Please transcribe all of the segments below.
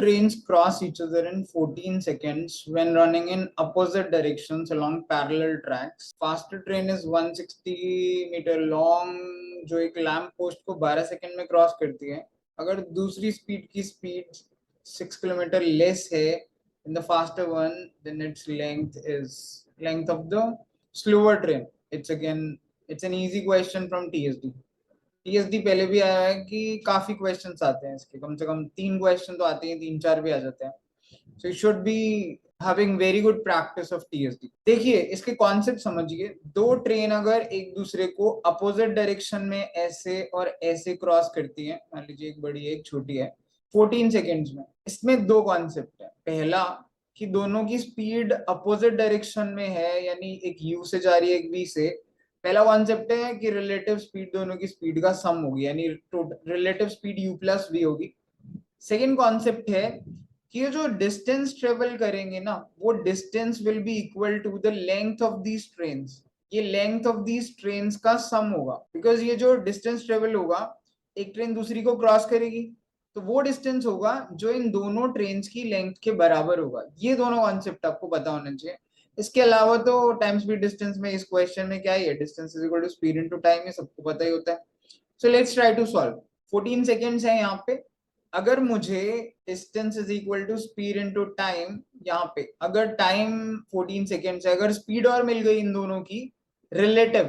trains cross each other in 14 seconds when running in opposite directions along parallel tracks. Faster train is 160 meter long, जो एक lamp post को 12 second में cross करती है. अगर दूसरी स्पीड की स्पीड 6 किलोमीटर लेस है in the faster one, then its length of the slower train. It's an easy question from TSD. TSD पहले भी आया है कि काफी क्वेश्चंस आते हैं इसके, कम से कम 3 क्वेश्चन तो आते हैं, 3-4 भी आ जाते हैं. So you should be having very good practice of TSD. देखिए इसके कॉन्सेप्ट समझिए. दो ट्रेन अगर एक दूसरे को अपोजिट डायरेक्शन में ऐसे और ऐसे क्रॉस करती है, मान लीजिए एक बड़ी है एक छोटी है, 14 सेकेंड्स में, इसमें दो कॉन्सेप्ट है. पहला कि दोनों की स्पीड अपोजिट डायरेक्शन में है, यानी एक यू से जा रही है एक वी से. पहला कॉन्सेप्ट है कि रिलेटिव स्पीड दोनों की स्पीड का सम होगी, यानी relative speed u plus V होगी. सेकेंड कॉन्सेप्ट है कि ये जो डिस्टेंस ट्रेवल करेंगे ना, वो distance will be equal to the length of these trains. ये लेंथ ऑफ दीज ट्रेन्स का सम होगा, बिकॉज ये जो डिस्टेंस ट्रेवल होगा, एक ट्रेन दूसरी को क्रॉस करेगी तो वो डिस्टेंस होगा जो इन दोनों ट्रेन्स की लेंथ के बराबर होगा. ये दोनों कॉन्सेप्ट आपको पता होना चाहिए. इसके अलावा तो टाइम स्पीड डिस्टेंस में इस क्वेश्चन में क्या है, distance is equal to speed into time, ये सबको पता ही होता है. So let's try to solve. 14 seconds है यहाँ पे. अगर मुझे distance is equal to speed into time, यहाँ पे अगर टाइम 14 सेकेंड्स है, अगर स्पीड और मिल गई इन दोनों की रिलेटिव,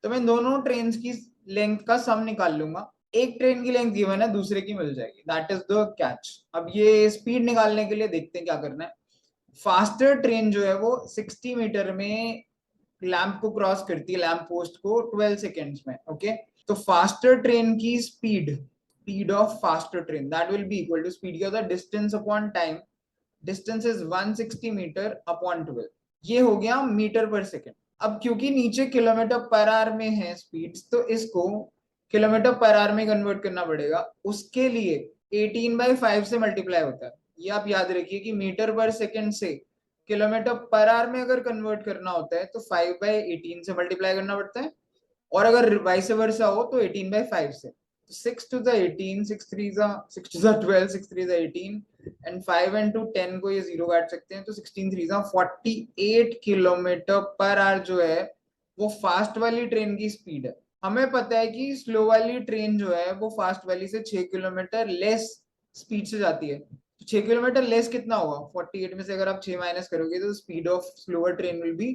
तो मैं दोनों ट्रेन की लेंथ का सम निकाल लूंगा. एक ट्रेन की लेंथ गिवन है, दूसरे की मिल जाएगी. That is the catch. अब ये स्पीड निकालने के लिए देखते हैं क्या करना है. फास्टर ट्रेन जो है वो 60 मीटर में लैंप को क्रॉस करती है, लैंप पोस्ट को 12 सेकेंड्स में. ओके, तो फास्टर ट्रेन की speed of faster train that will be equal to speed क्या होता है, distance upon time. Distance is 160 metre upon 12. ये हो गया मीटर पर सेकेंड. अब क्योंकि नीचे किलोमीटर पर आवर में है स्पीड, तो इसको किलोमीटर पर आवर में कन्वर्ट करना पड़ेगा. उसके लिए 18/5 से मल्टीप्लाई होता है. ये आप याद रखिए कि मीटर पर सेकेंड से किलोमीटर पर आवर में अगर कन्वर्ट करना होता है तो 5/18 से मल्टीप्लाई करना पड़ता है, और अगर वाइस वर्सा हो तो 18/5 से. 6 to the 18, 6 3 6 to the 12, 6 3 18 and 5 and 2 10 को ये 0 काट सकते हैं, तो 16 3 48 किलोमीटर पर आवर जो है वो फास्ट वाली ट्रेन की स्पीड है. हमें पता है कि स्लो वाली ट्रेन जो है वो फास्ट वाली से 6 किलोमीटर लेस स्पीड से जाती है. 6 किलोमीटर लेस कितना होगा, 48 में से अगर आप 6 माइनस करोगे तो speed of slower train will be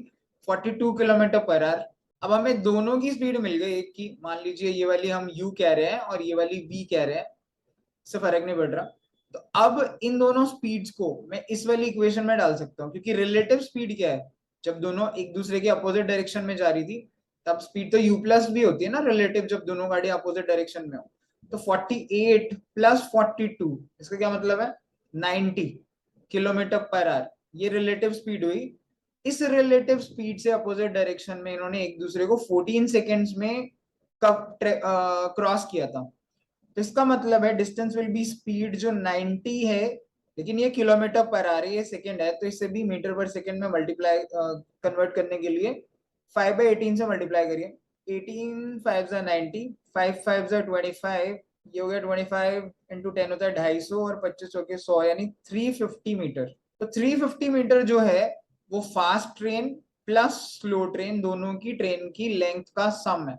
42 kilometre per our. अब हमें दोनों की स्पीड मिल गई एक की. मान लीजिए ये वाली हम u कह रहे हैं और ये वाली v कह रहे हैं, इससे फर्क नहीं पड़ रहा. तो अब इन दोनों स्पीड्स को मैं इस वाली इक्वेशन में डाल सकता हूँ, क्योंकि रिलेटिव स्पीड क्या है, जब दोनों एक दूसरे के अपोजिट डायरेक्शन में जा रही थी तब स्पीड तो u प्लस भी होती है ना रिलेटिव, जब दोनों गाड़ी अपोजिट डायरेक्शन में हो. तो 48 प्लस 42, इसका क्या मतलब है, 90 किलोमीटर पर आवर. ये रिलेटिव स्पीड हुई. इस रिलेटिव स्पीड से अपोजिट डायरेक्शन में इन्होंने एक दूसरे को 14 सेकेंड्स में कब क्रॉस किया था. तो इसका मतलब है डिस्टेंस विल बी स्पीड जो 90 है, लेकिन ये किलोमीटर पर आवर है, ये सेकेंड है, तो इससे भी मीटर पर सेकेंड में मल्टीप्लाई कन्वर्ट करने के लिए 5/18 से मल्टीप्लाई करिए. 18 5 90, 5 5 25, ये हो गया 25 इंटू 10 होता है 250, और 25 होके 100, यानी 350 मीटर. तो 350 मीटर जो है वो fast train plus slow train दोनों की ट्रेन की लेंथ का सम है.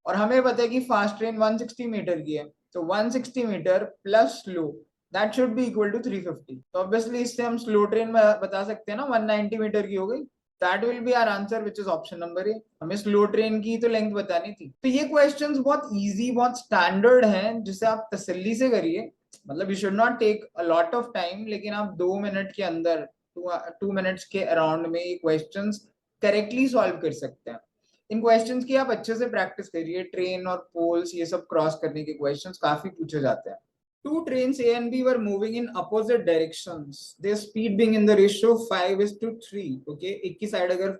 और हमें पता है कि फास्ट ट्रेन 160 मीटर की है, तो 160 metre plus slow that should be equal to 350. तो ऑब्वियसली इससे हम स्लो ट्रेन में बता सकते हैं ना 190 मीटर की हो गई. That will be our answer which is option number A. हमें स्लो ट्रेन की तो लेंथ बतानी थी. तो ये क्वेश्चंस बहुत इजी, बहुत स्टैंडर्ड हैं, जिसे आप तसल्ली से करिए. मतलब you should not take a lot of time, लेकिन आप 2 मिनट के अंदर 2 मिनट्स के अराउंड में ये क्वेश्चंस करेक्टली सॉल्व कर सकते हैं. इन क्वेश्चंस की आप अच्छे से प्रैक्टिस करिए. ट्रेन और पोल्स ये सब क्रॉस करने के क्वेश्चंस काफी पूछे जाते हैं. Two trains A and B were moving in opposite directions. Their speed being in the ratio 5:3. Okay, एक की साइड अगर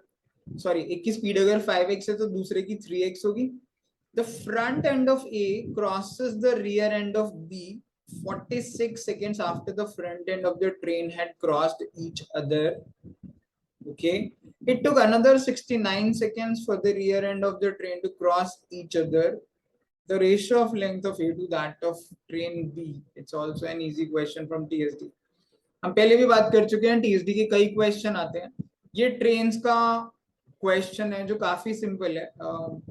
एक की स्पीड अगर 5x है तो दूसरे की 3x होगी. The front end of A crosses the rear end of B 46 seconds after the front end of the train had crossed each other. Okay, it took another 69 seconds for the rear end of the train to cross each other. The ratio of length of A to that of train B. It's also an easy question from TSD. हम पहले भी बात कर चुके हैं, TSD के कई question आते हैं। ये ट्रेन्स का क्वेश्चन है जो काफी सिंपल है,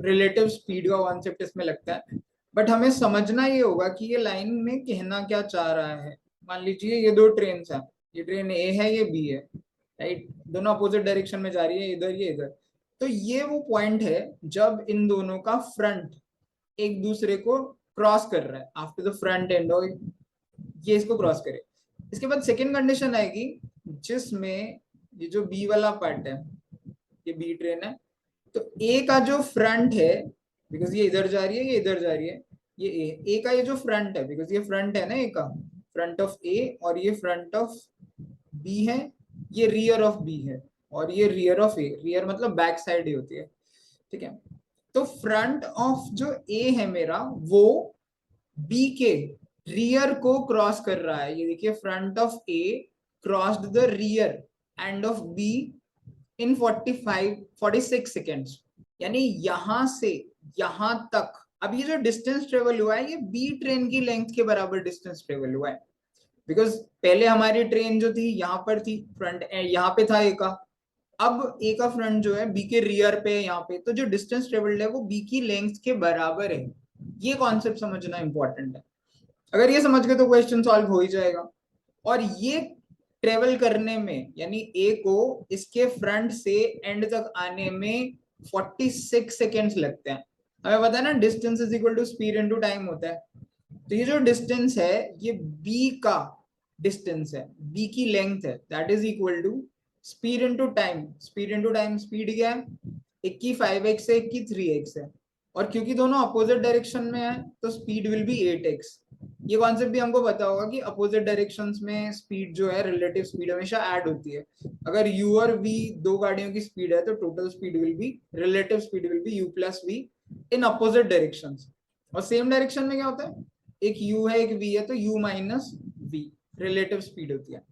रिलेटिव स्पीड का कॉन्सेप्ट इसमें लगता है, बट हमें समझना ये होगा कि ये लाइन में कहना क्या चाह रहा है। मान लीजिए ये दो ट्रेन हैं, ये ट्रेन ए है, ये बी है, राइट, दोनों अपोजिट डायरेक्शन में जा रही है, इधर ये इधर। तो ये वो पॉइंट है जब इन दोनों का फ्रंट एक दूसरे को क्रॉस कर रहा है, आफ्टर द फ्रंट एंड, और ये इसको क्रॉस करे। इसके बाद सेकेंड कंडीशन आएगी जिसमें ये जो बी वाला पार्ट है, ये बी ट्रेन है, तो ए का जो फ्रंट है, बिकॉज ये इधर जा रही है, ये इधर जा रही है, ये ए का ये जो फ्रंट है, बिकॉज ये फ्रंट है ना ए का, फ्रंट ऑफ ए, और ये फ्रंट ऑफ बी है, ये रियर ऑफ बी है, और ये रियर ऑफ ए, रियर मतलब बैक साइड ही होती है, ठीक है। तो फ्रंट ऑफ जो ए है मेरा, वो बी के रियर को क्रॉस कर रहा है। ये देखिए, front of A crossed the rear end of be in 46 seconds, यानी यहां से यहां तक अब ये जो डिस्टेंस ट्रेवल हुआ है, ये बी ट्रेन की लेंथ के बराबर डिस्टेंस ट्रेवल हुआ है। बिकॉज पहले हमारी ट्रेन जो थी यहाँ पर थी, फ्रंट यहाँ पे था ए का, अब ए का फ्रंट जो है बी के रियर पे है यहाँ पे, तो जो डिस्टेंस ट्रेवल्ड है वो बी की लेंथ के बराबर है। ये कॉन्सेप्ट समझना इंपॉर्टेंट है। अगर ये समझ गए तो क्वेश्चन सॉल्व हो ही जाएगा। और ये ट्रेवल करने में, यानी ए को इसके फ्रंट से एंड तक आने में 46 सेकेंड्स लगते हैं। हमें पता है ना, distance is equal to speed into time होता है। तो ये जो डिस्टेंस है, ये बी का डिस्टेंस है, बी की लेंथ है, that is equal to speed into time. Speed into time, speed क्या है, एक की 5x है, एक की 3x है, और क्योंकि दोनों अपोजिट डायरेक्शन में है तो स्पीड विल बी 8x। ये कॉन्सेप्ट भी हमको पता होगा कि अपोजिट डायरेक्शंस में स्पीड जो है, रिलेटिव स्पीड हमेशा ऐड होती है। अगर u और v दो गाड़ियों की स्पीड है, तो total speed will B, relative speed will B u plus v in opposite directions. और सेम डायरेक्शन में क्या होता है, एक u है, एक v है, तो u minus v relative speed होती है।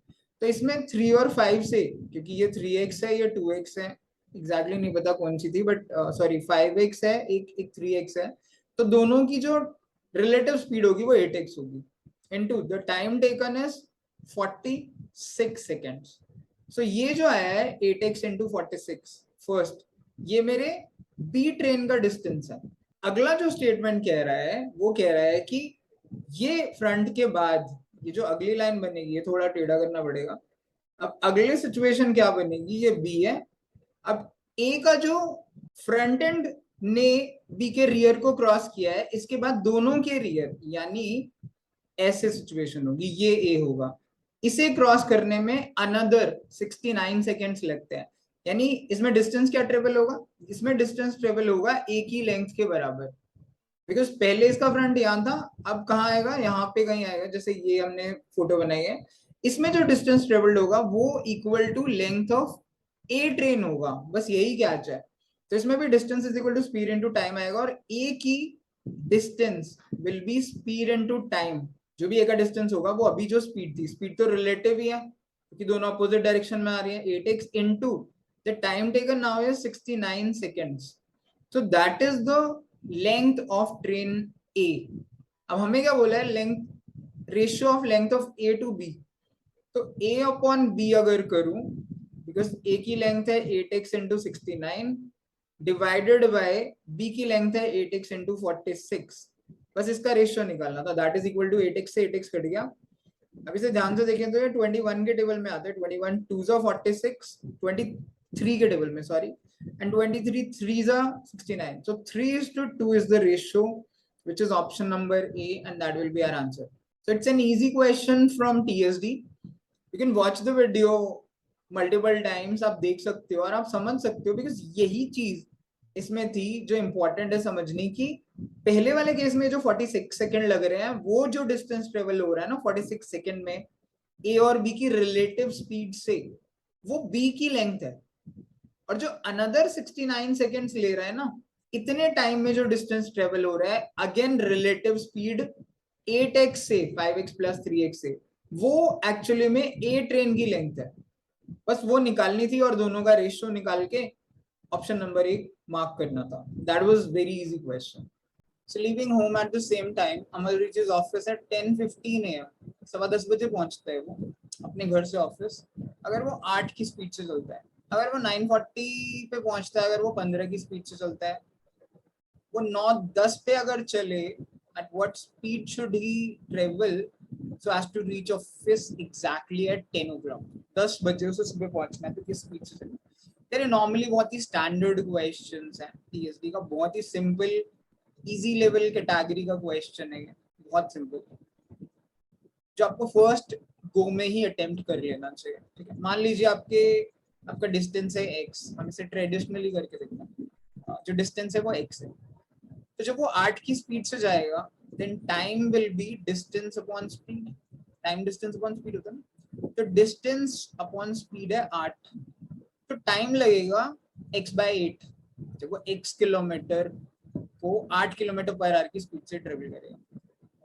तो इसमें 3 और 5 से, क्योंकि ये 3x है, ये 2x है, एग्जैक्टली नहीं पता कौन सी थी, बट सॉरी 5x है, एक 3x है, तो दोनों की जो रिलेटिव स्पीड होगी वो 8x होगी, into the time taken is 46 seconds. So ये जो आया है 8x इंटू 46 फर्स्ट, ये मेरे बी ट्रेन का डिस्टेंस है। अगला जो स्टेटमेंट कह रहा है वो कह रहा है कि ये फ्रंट के बाद ये जो अगली लाइन बनेगी, ये थोड़ा टेढ़ा करना पड़ेगा। अब अगली सिचुएशन क्या बनेगी, ये बी है, अब ए का जो फ्रंट एंड ने बी के रियर को क्रॉस किया है, इसके बाद दोनों के रियर, यानी ऐसे सिचुएशन होगी, ये ए होगा, इसे क्रॉस करने में अनदर 69 सेकेंड्स लगते हैं। यानी इसमें डिस्टेंस क्या ट्रेवल होगा, इसमें डिस्टेंस ट्रेवल होगा ए की लेंथ के बराबर। बिकॉज पहले इसका फ्रंट यहाँ था, अब कहाँ आएगा, यहाँ पे कहीं आएगा, जैसे ये हमने फोटो बनाई है, इसमें जो डिस्टेंस ट्रेवल्ड होगा वो equal to length of A train होगा, बस यही कैच है। तो इसमें भी distance is equal to speed into time आएगा, और ए की distance will be speed into time. जो भी ए का डिस्टेंस होगा वो अभी जो स्पीड थी, स्पीड तो रिलेटिव ही है क्योंकि दोनों अपोजिट डायरेक्शन में आ रही है, 8x into the time taken now is 69 seconds. So that is the length of train A. अब हमें क्या बोला है, length, ratio of length of A to B. तो ए अपॉन बी अगर करूं, बिकॉज ए की लेंथ है 8x into 69 divided by B की लेंथ है 8x इंटू 46, बस इसका रेशियो निकालना था, that is equal to 8x से 8x कट गया। अब इसे ध्यान से देखें तो ये 21 के टेबल में आता है, 21 2 46, 23 के टेबल में, sorry, and 23 3s are 69, so 3:2 is the ratio, which is option number A, and that will be our answer. So it's an easy question from TSD. You can watch the video multiple times, आप देख सकते हो और आप समझ सकते हो, because यही चीज इसमें थी जो इंपॉर्टेंट है समझने की। पहले वाले केस में जो 46 सेकंड लग रहे हैं, वो जो डिस्टेंस ट्रेवल हो रहा है ना 46 सेकंड में ए और बी की रिलेटिव स्पीड से, वो बी की लेंथ है, और जो अनदर 69 सेकेंड्स ले रहा है ना, इतने टाइम में जो डिस्टेंस ट्रेवल हो रहा है, अगेन रिलेटिव स्पीड 8x से 5x प्लस 3x से, वो एक्चुअली में ए ट्रेन की लेंथ है, बस वो निकालनी थी और दोनों का रेशियो निकाल के ऑप्शन नंबर 1 मार्क करना था। That was very easy question. So leaving home at the same time, Amal reaches office at 10:15 AM. 10:15 बजे पहुंचता है वो। अपने घर से ऑफिस, अगर वो 8 की स्पीड से चलता है, अगर वो 9:40 पे पहुंचता है, अगर वो 15 की स्पीड से चलता है, वो 9:10 पे अगर चले, at what speed should he travel so as to reach office exactly at 10 o'clock? 10 बजे उसे सुबह पहुंचना है, तो किस स्पीड से चले? तेरे नॉर्मली बहुत ही स्टैंडर्ड क्वेश्चंस हैं टीएसडी का, बहुत ही सिंपल इजी लेवल कैटेगरी का क्वेश्चन है, बहुत सिंपल, जो आपको फर्स्ट गो में ही अटेम्प्ट कर लेना चाहिए। ठीक है, मान लीजिए आपका डिस्टेंस है x, हम इसे ट्रेडिशनली करके देखते हैं, जो डिस्टेंस है वो x है, तो जब वो 8 की स्पीड से जाएगा, then time will be distance upon speed, time distance upon speed होता है ना, तो डिस्टेंस अपॉन स्पीड है 8, तो टाइम लगेगा x/8, जब वो x किलोमीटर को 8 किलोमीटर पर आवर की स्पीड से ट्रेवल करेगा,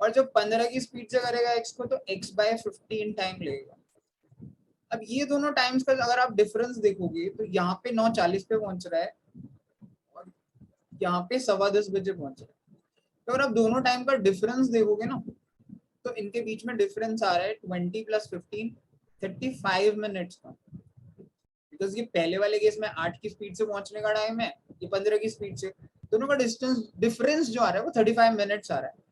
और जब 15 की स्पीड से करेगा x को, तो x/15 टाइम लगेगा। अब ये दोनों टाइम्स का अगर आप डिफरेंस देखोगे, तो यहाँ पे 9:40 पे पहुंच रहा है और यहाँ पे 10:15 बजे पहुंच रहा है, तो अगर आप दोनों टाइम का डिफरेंस देखोगे ना, तो इनके बीच में डिफरेंस आ रहा है 20 + 15 35 मिनट्स का, बिकॉज ये पहले वाले केस में 8 की स्पीड से पहुंचने का टाइम है, ये 15 की स्पीड से, दोनों का डिफरेंस जो आ रहा है वो 35 मिनट्स आ रहा है।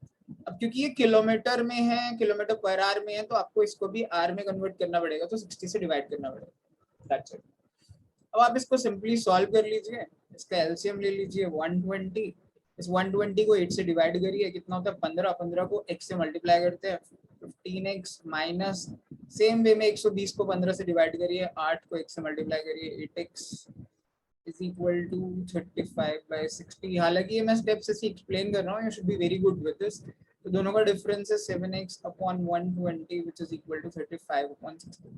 अब क्योंकि ये किलोमीटर में है, किलोमीटर पर आवर में है, तो आपको इसको भी आर में कन्वर्ट करना पड़ेगा, तो 60 से डिवाइड करना पड़ेगा, दैट्स इट। अब आप इसको सिंपली सॉल्व कर लीजिए, इसका एलसीएम ले लीजिए 120, इस 120 को 8 से डिवाइड करिए, कितना होता है 15, 15 को x से मल्टीप्लाई करते हैं 15x माइनस, सेम वे में 120 को 15 से डिवाइड करिए, 8 को x से मल्टीप्लाई करिए, 8x इज इक्वल टू 35/60। हालांकि ये मैं स्टेप से एक्सप्लेन कर रहा हूँ, you should be very good with this. तो दोनों का डिफरेंस है 7x upon 120 which is equal to 35/60।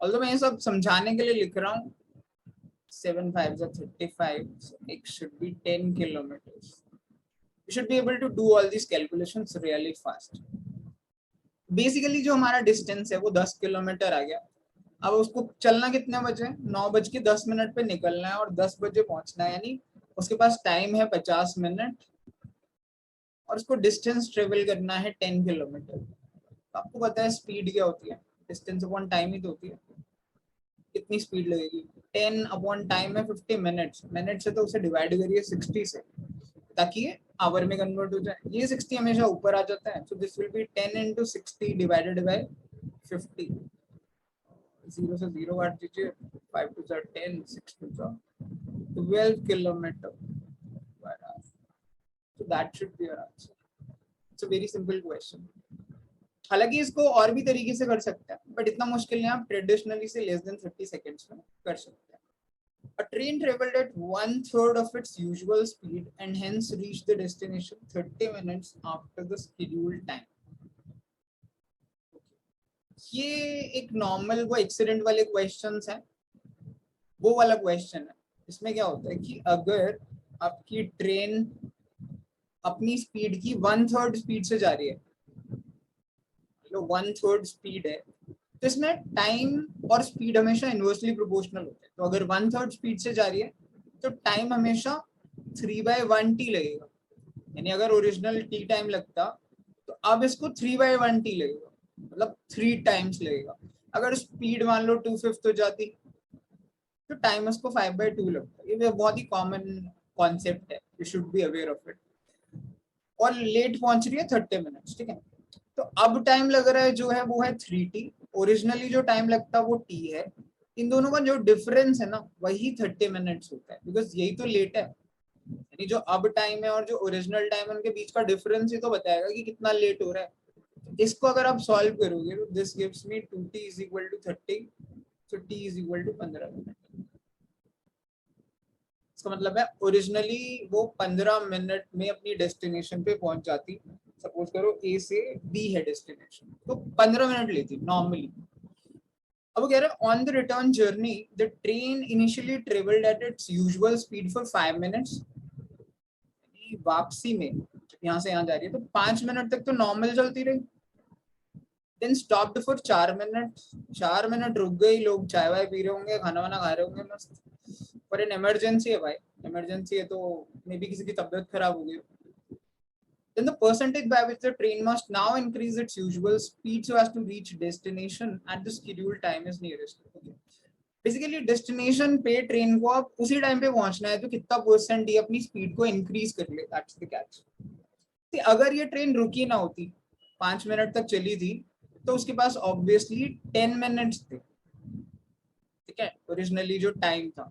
Although मैं ये सब समझाने के लिए लिख रहा हूँ, 7 5s are 35, so x should be 10 kilometers. You should be able to do all these calculations really fast. Basically जो हमारा डिस्टेंस है वो 10 किलोमीटर आ गया। अब उसको चलना कितने बजे, 9:10 पे निकलना है और 10 बजे पहुंचना है, यानी उसके पास टाइम है 50 मिनट, और उसको डिस्टेंस ट्रेवल करना है 10 किलोमीटर। तो आपको पता है स्पीड क्या होती है, डिस्टेंस अपॉन टाइम ही तो होती है। कितनी स्पीड लगेगी, 10 अपॉन टाइम है 50 मिनट्स, मिनट से तो उसे डिवाइड करिए 60 से, ताकि ये आवर में कन्वर्ट हो जाए। ये 60 हमेशा ऊपर आ जाता है, so this will be 10 × 60 divided by 50। 0 से 0 काट दीजिए, 5 2 10, 6 2 12 kilometre per our. So that should be your answer. It's a very simple question. हालांकि इसको और भी तरीके से कर सकते हैं, बट इतना मुश्किल नहीं, आप ट्रेडिशनली से लेस देन 30 सेकेंड्स में कर सकते हैं। A train traveled at 1/3 of its usual speed and hence reached the destination 30 minutes after the scheduled time. ये एक नॉर्मल वो एक्सीडेंट वाले क्वेश्चंस हैं, वो वाला क्वेश्चन है। इसमें क्या होता है कि अगर आपकी ट्रेन अपनी स्पीड की 1/3 स्पीड से जा रही है, 1/3 स्पीड है, तो इसमें टाइम और स्पीड हमेशा इनवर्सली प्रोपोर्शनल होते हैं। तो अगर 1/3 स्पीड से जा रही है, तो टाइम हमेशा 3/1t लगेगा, यानी अगर ओरिजिनल t टाइम लगता, तो अब इसको 3/1t लगेगा, मतलब 3 टाइम्स लगेगा। अगर स्पीड मान लो 2/5 हो जाती, तो टाइम उसको 5/2 लगता है। ये बहुत ही कॉमन कॉन्सेप्ट है, you should be aware of it. और लेट पहुंच रही है 30 मिनट्स, ठीक है, तो अब टाइम लग रहा है जो है वो है 3t, ओरिजिनली जो टाइम लगता है वो t है, इन दोनों का जो डिफरेंस है ना वही 30 मिनट्स होता है, बिकॉज यही तो लेट है, यानी जो अब टाइम है और जो ओरिजिनल टाइम है उनके बीच का डिफरेंस ही तो बताएगा कि कितना लेट हो रहा है। इसको अगर आप सॉल्व करोगे, तो this gives me 2t = 30, so t = 15 minute. इसका मतलब है ओरिजिनली वो 15 मिनट में अपनी डेस्टिनेशन पे पहुंच जाती। सपोज करो ए से बी है डेस्टिनेशन, तो 15 मिनट लेती नॉर्मली। अब वो कह रहे हैं on the return journey the train initially travelled at its usual speed for 5 minutes. वापसी में यहाँ से यहाँ जा रही है, तो 5 मिनट तक तो नॉर्मल चलती रही, then stopped for 4 minute, 4 minute रुक गई, लोग चाय वाय पी रहे होंगे, खाना वाना खा रहे होंगे मस्त, पर इन इमरजेंसी है भाई, इमरजेंसी है तो मे बी किसी की तबीयत खराब हो गई, then the percentage by which the train must now increase its usual speed so as to reach destination at the scheduled time is nearest. Okay. Basically destination पे ट्रेन को आप उसी टाइम पे पहुंचना है तो कितना परसेंट ये अपनी स्पीड को इंक्रीज कर ले, दैट्स द कैच. अगर ये ट्रेन रुकी ना होती, 5 मिनट तक चली थी, तो उसके पास ऑब्वियसली 10 मिनट्स थे, ठीक है, ओरिजिनली जो टाइम था.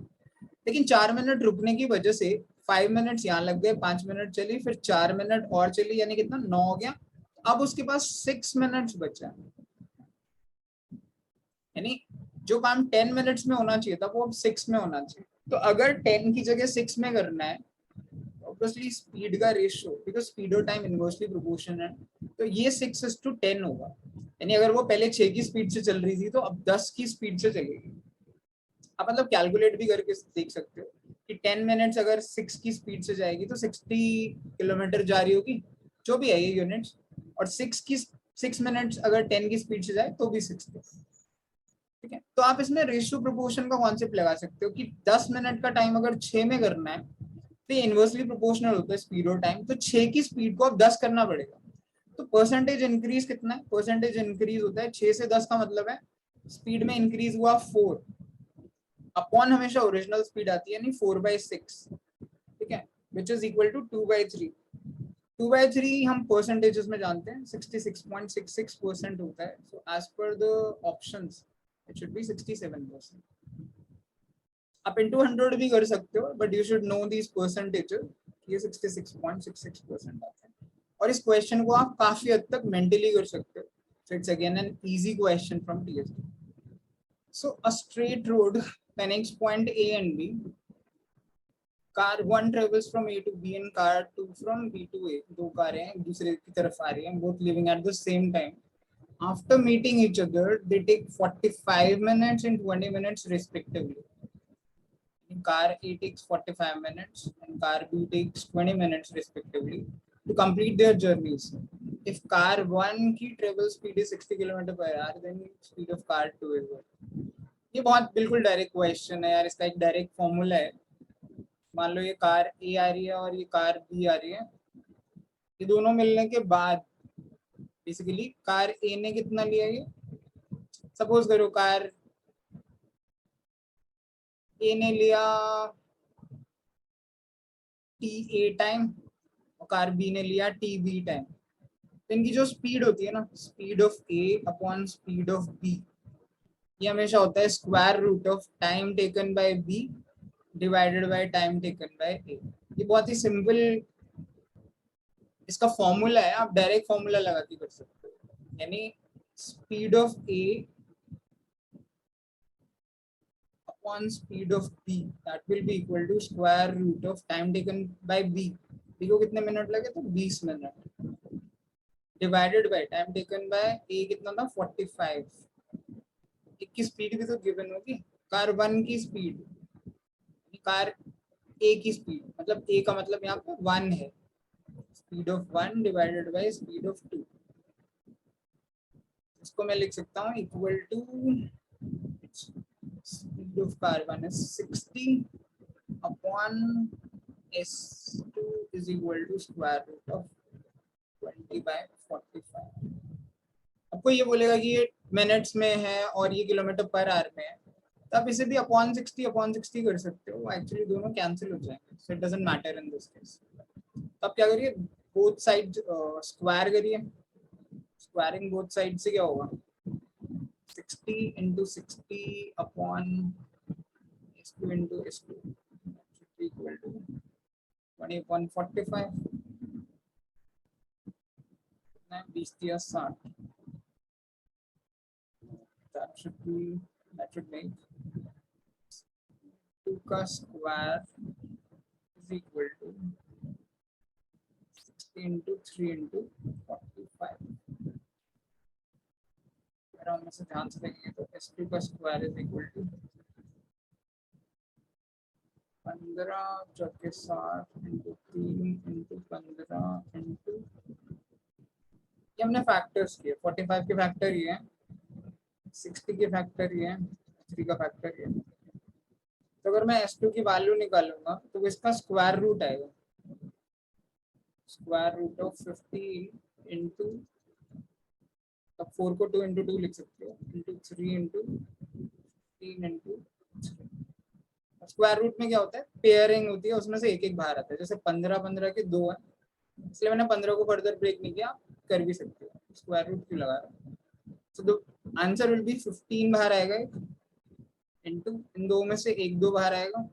लेकिन 4 मिनट रुकने की वजह से 5 मिनट्स यहाँ लग गए, 5 मिनट चली, फिर 4 मिनट और चली, यानी कितना 9 हो गया. अब उसके पास 6 मिनट्स बचा, यानी जो काम 10 मिनट्स में होना चाहिए था वो अब 6 में होना चाहिए. तो अगर 10 की जगह 6 में करना है, ऑब्वियसली स्पीड का रेशियो, बिकॉज स्पीड और टाइम इनवर्सली प्रोपोर्शनल है, तो ये 6:10 होगा. यानी अगर वो पहले 6 की स्पीड से चल रही थी तो अब 10 की स्पीड से चलेगी. आप मतलब कैलकुलेट भी करके देख सकते हो कि 10 मिनट्स अगर 6 की स्पीड से जाएगी तो 60 किलोमीटर जा रही होगी, जो भी है ये यूनिट्स, और 6 मिनट्स अगर 10 की स्पीड से जाए तो भी 60. ठीक है, तो आप इसमें रेशियो प्रोपोर्शन का कॉन्सेप्ट लगा सकते हो कि 10 मिनट का टाइम अगर 6 में करना है तो ये इनवर्सली प्रोपोर्शनल होता है स्पीड और टाइम, तो 6 की स्पीड को अब 10 करना पड़ेगा. तो परसेंटेज इंक्रीज कितना है, परसेंटेज इंक्रीज होता है 6 से 10 का मतलब है स्पीड में इंक्रीज हुआ 4 अपॉन हमेशा ओरिजिनल स्पीड आती है, यानी 4/6. ठीक है, विच इज इक्वल टू 2/3. 2/3 हम परसेंटेजेस में जानते हैं 66.66% होता है. So as per the options it should be 67%. आप इंटू 100 भी कर सकते हो, but you should know these percentages. ये 66.66% आता है, और इस क्वेश्चन को आप काफी हद तक मेंटली कर सकते हो. So it's again an easy question from TSD. So a straight road connects point A and B. Car 1 travels from A to B and car 2 from B to A. दो कारें एक दूसरे की तरफ आ रही हैं, both leaving at the same time. After meeting each other, they take 45 minutes and 20 minutes respectively. Car A takes 45 minutes and car B takes 20 minutes respectively to complete their journeys. If car 1 की travel speed is 60 km/h, then speed of car 2 is what? ये बहुत बिल्कुल direct question है यार, इसका एक direct formula है. मान लो ये कार ए आ रही है और ये कार बी आ रही है, ये दोनों मिलने के बाद बेसिकली कार ए ने कितना लिया, ये सपोज करो कार ए ने लिया टी ए टाइम और कार बी ने लिया टी बी टाइम. तो इनकी जो स्पीड होती है ना, speed of A upon speed of B, ये हमेशा होता है square root of time taken by B divided by time taken by A. ये बहुत ही सिंपल इसका फॉर्मूला है, आप डायरेक्ट फॉर्मूला लगा के कर सकते हो. यानी speed of A upon speed of B, that will be equal to square root of time taken by B. B को कितने मिनट लगे, तो 20 minute, divided by time taken by A कितना था 45. एक की स्पीड भी तो गिवन होगी, कार 1 की स्पीड, कार ए की स्पीड, मतलब ए का मतलब यहाँ पे 1 है, speed of 1 divided by speed of 2. इसको मैं लिख सकता हूँ equal to speed of car 1 is 60 upon s2 is equal to square root of 20/45. आपको ये बोलेगा कि ये मिनट्स में है और ये किलोमीटर पर आवर में है, तो आप इसे भी अपॉन 60 कर सकते हो. एक्चुअली दोनों कैंसिल हो जाएंगे, so it doesn't matter in this case. तो आप क्या करिए, बोथ साइड स्क्वायर करिए. स्क्वायरिंग बोथ साइड से क्या होगा, 60 into 60 upon s2 into s2 equal to 20/45. 20/60. That should make 2 का square is equal to 60 into 3 into 45. अगर हम इसे ध्यान से देखेंगे तो s2 का स्क्वायर is equal to 15 चौके 60 into 3 into 15 into, ये हमने फैक्टर्स किए. 45 के फैक्टर ये है, 60 के फैक्टर ये है, 3 का फैक्टर ये है. तो अगर मैं s2 की वैल्यू निकालूंगा तो इसका स्क्वायर रूट आएगा. स्क्वायर रूट ऑफ 15 इंटू, अब 4 को 2 इंटू 2 लिख सकते हो, into 3 into 3 into 3। Square root में क्या होता है, पेयरिंग होती है, उसमें से एक एक बाहर आता है। जैसे 15 15 के 2 है, इसलिए मैंने 15 को फर्दर ब्रेक नहीं किया, कर भी सकते हो, स्क्वायर रूट क्यों लगा रहा हूँ। So the answer will B 15 बाहर आएगा, इंटू इन दो में से एक 2 बाहर आएगा,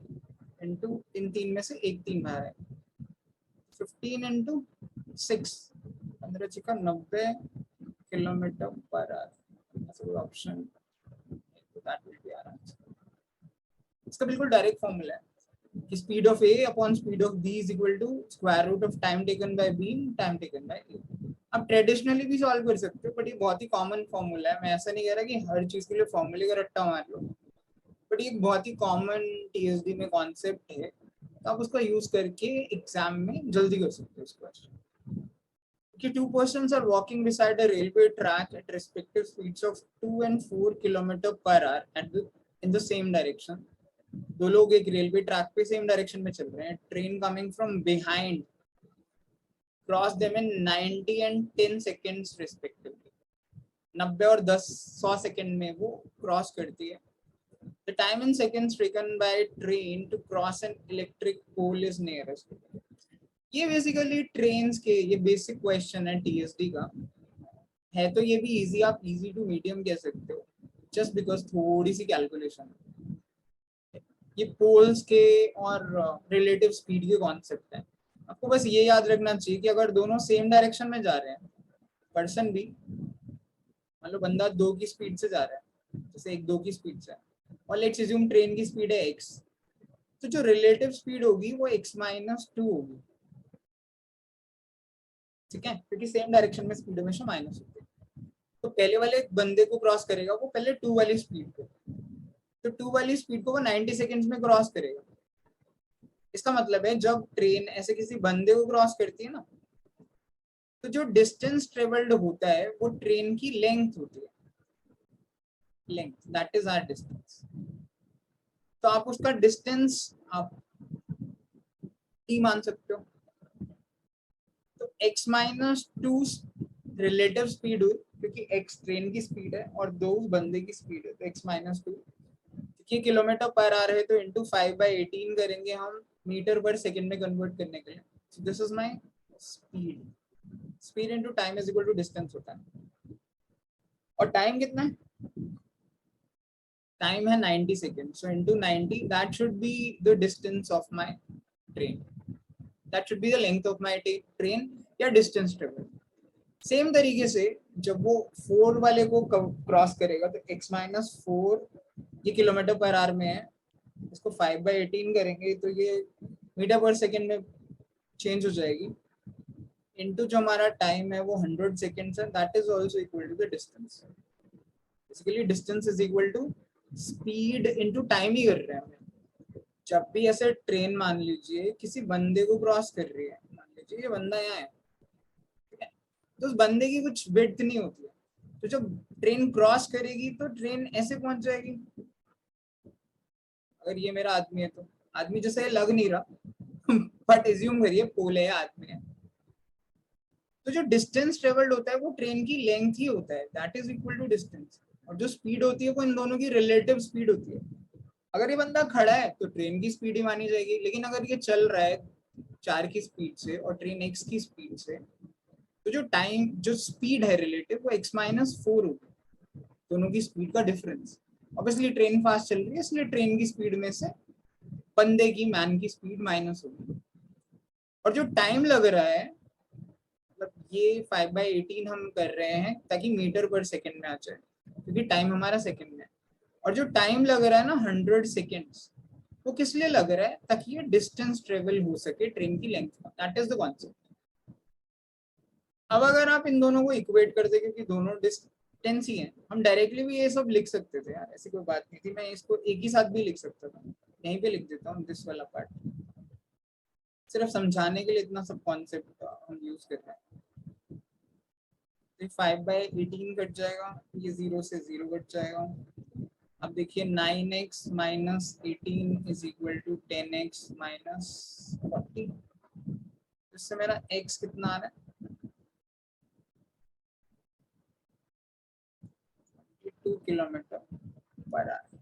इंटू इन 3 में से एक 3 बाहर आएगा। 15 इंटू 6, 15 छिका 90 kilometre per hour, option that will be our answer. इसका बिल्कुल डायरेक्ट फॉर्मूला है कि speed of A upon speed of B is equal to square root of time taken by B time taken by A. आप traditionally भी solve कर सकते हो, but ये बहुत ही कॉमन फॉर्मूला है। मैं ऐसा नहीं कह रहा कि हर चीज के लिए फॉर्मूले का रट्टा मार लो, बट ये बहुत ही कॉमन टीएसडी में कॉन्सेप्ट है, तो आप उसका यूज करके एग्जाम में जल्दी कर सकते हो इस क्वेश्चन। कि two persons are walking beside a railway track at respective speeds of 2 and 4 kilometer per hour in the same direction. दो लोग एक रेलवे ट्रैक पे सेम डायरेक्शन में चल रहे हैं। Train coming from behind cross them in 90 and 10 seconds respectively. 90 और 100 second में वो क्रॉस करती है। The time in seconds taken by train to cross an electric pole is nearest. ये बेसिकली ट्रेन्स के ये बेसिक क्वेश्चन है टीएसडी का है, तो ये भी इजी, आप इजी टू मीडियम कह सकते हो, जस्ट बिकॉज थोड़ी सी कैलकुलेशन। ये पोल्स के और रिलेटिव स्पीड के कॉन्सेप्ट है। आपको बस ये याद रखना चाहिए कि अगर दोनों सेम डायरेक्शन में जा रहे हैं, पर्सन भी, मान लो बंदा 2 की स्पीड से जा रहा है, जैसे 1 2 की स्पीड से, और लेट्स अज्यूम ट्रेन की स्पीड है x, तो जो रिलेटिव स्पीड होगी वो x माइनस 2 होगी, ठीक है, क्योंकि सेम डायरेक्शन में स्पीड हमेशा माइनस होती है। तो पहले वाले बंदे को क्रॉस करेगा वो पहले 2 वाली स्पीड को, तो 2 वाली स्पीड को वो 90 सेकंड्स में क्रॉस करेगा। इसका मतलब है जब ट्रेन ऐसे किसी बंदे को क्रॉस करती है ना, तो जो डिस्टेंस ट्रेवल्ड होता है वो ट्रेन की लेंथ होती है, length that is our distance. तो आप उसका डिस्टेंस आप t मान सकते हो। तो x माइनस 2 रिलेटिव स्पीड हुई, क्योंकि x ट्रेन की स्पीड है और 2 बंदे की स्पीड है, तो x माइनस 2, क्योंकि किलोमीटर पर आवर है तो इंटू 5/18 करेंगे हम मीटर पर सेकंड में कन्वर्ट करने के लिए। So this is my speed, speed into time is equal to distance होता है। और टाइम कितना है, टाइम है 90 second, so into 90 that should be the distance of my train, that should be the length of my train या distance travel. Same तरीके से जब वो 4 वाले को क्रॉस करेगा तो x माइनस 4, ये किलोमीटर पर आवर में है, इसको 5/18 करेंगे तो ये मीटर पर सेकंड में चेंज हो जाएगी, इनटू जो हमारा टाइम है वो 100 सेकंड्स है, that is also equal to the distance. Basically distance is equal to speed into time ही कर रहे हैं हम। जब भी ऐसे ट्रेन मान लीजिए किसी बंदे को क्रॉस कर रही है, मान लीजिए ये बंदा यहाँ है, ठीक है, तो उस बंदे की कुछ विड्थ नहीं होती है, तो जब ट्रेन क्रॉस करेगी तो ट्रेन ऐसे पहुंच जाएगी। अगर ये मेरा आदमी है तो आदमी जैसे लग नहीं रहा बट एज्यूम करिए पोल है, आदमी है, तो जो डिस्टेंस ट्रेवल्ड होता है वो ट्रेन की लेंथ ही होता है, that is equal to distance. और जो स्पीड होती है वो इन दोनों की रिलेटिव स्पीड होती है। अगर ये बंदा खड़ा है तो ट्रेन की स्पीड ही मानी जाएगी, लेकिन अगर ये चल रहा है 4 की स्पीड से और ट्रेन x की स्पीड से, तो जो टाइम जो स्पीड है रिलेटिव वो x माइनस 4 होगी, दोनों की स्पीड का डिफरेंस। ऑब्वियसली ट्रेन फास्ट चल रही है, इसलिए ट्रेन की स्पीड में से बंदे की मैन की स्पीड माइनस होगी। और जो टाइम लग रहा है, मतलब ये 5/18 हम कर रहे हैं ताकि मीटर पर सेकंड में आ जाए, क्योंकि टाइम हमारा सेकंड में है। और जो टाइम लग रहा है ना 100 सेकेंड्स, वो किस लिए लग रहा है, ताकि ये डिस्टेंस ट्रेवल हो सके ट्रेन की लेंथ का, दैट इज द कॉन्सेप्ट। अब अगर आप इन दोनों को इक्वेट कर दे, क्योंकि दोनों डिस्टेंस ही हैं, हम डायरेक्टली भी ये सब लिख सकते थे यार, ऐसी कोई बात नहीं थी, मैं इसको एक ही साथ भी लिख सकता था। यहीं पे लिख देता हूँ दिस वाला पार्ट, सिर्फ समझाने के लिए इतना सब कॉन्सेप्ट हम यूज कर रहे हैं। 5/18 कट जाएगा, ये 0 से 0 कट जाएगा। अब देखिए 9x minus 18 is equal to 10x minus 40, इससे मेरा x कितना आ रहा है 2 किलोमीटर पर आवर।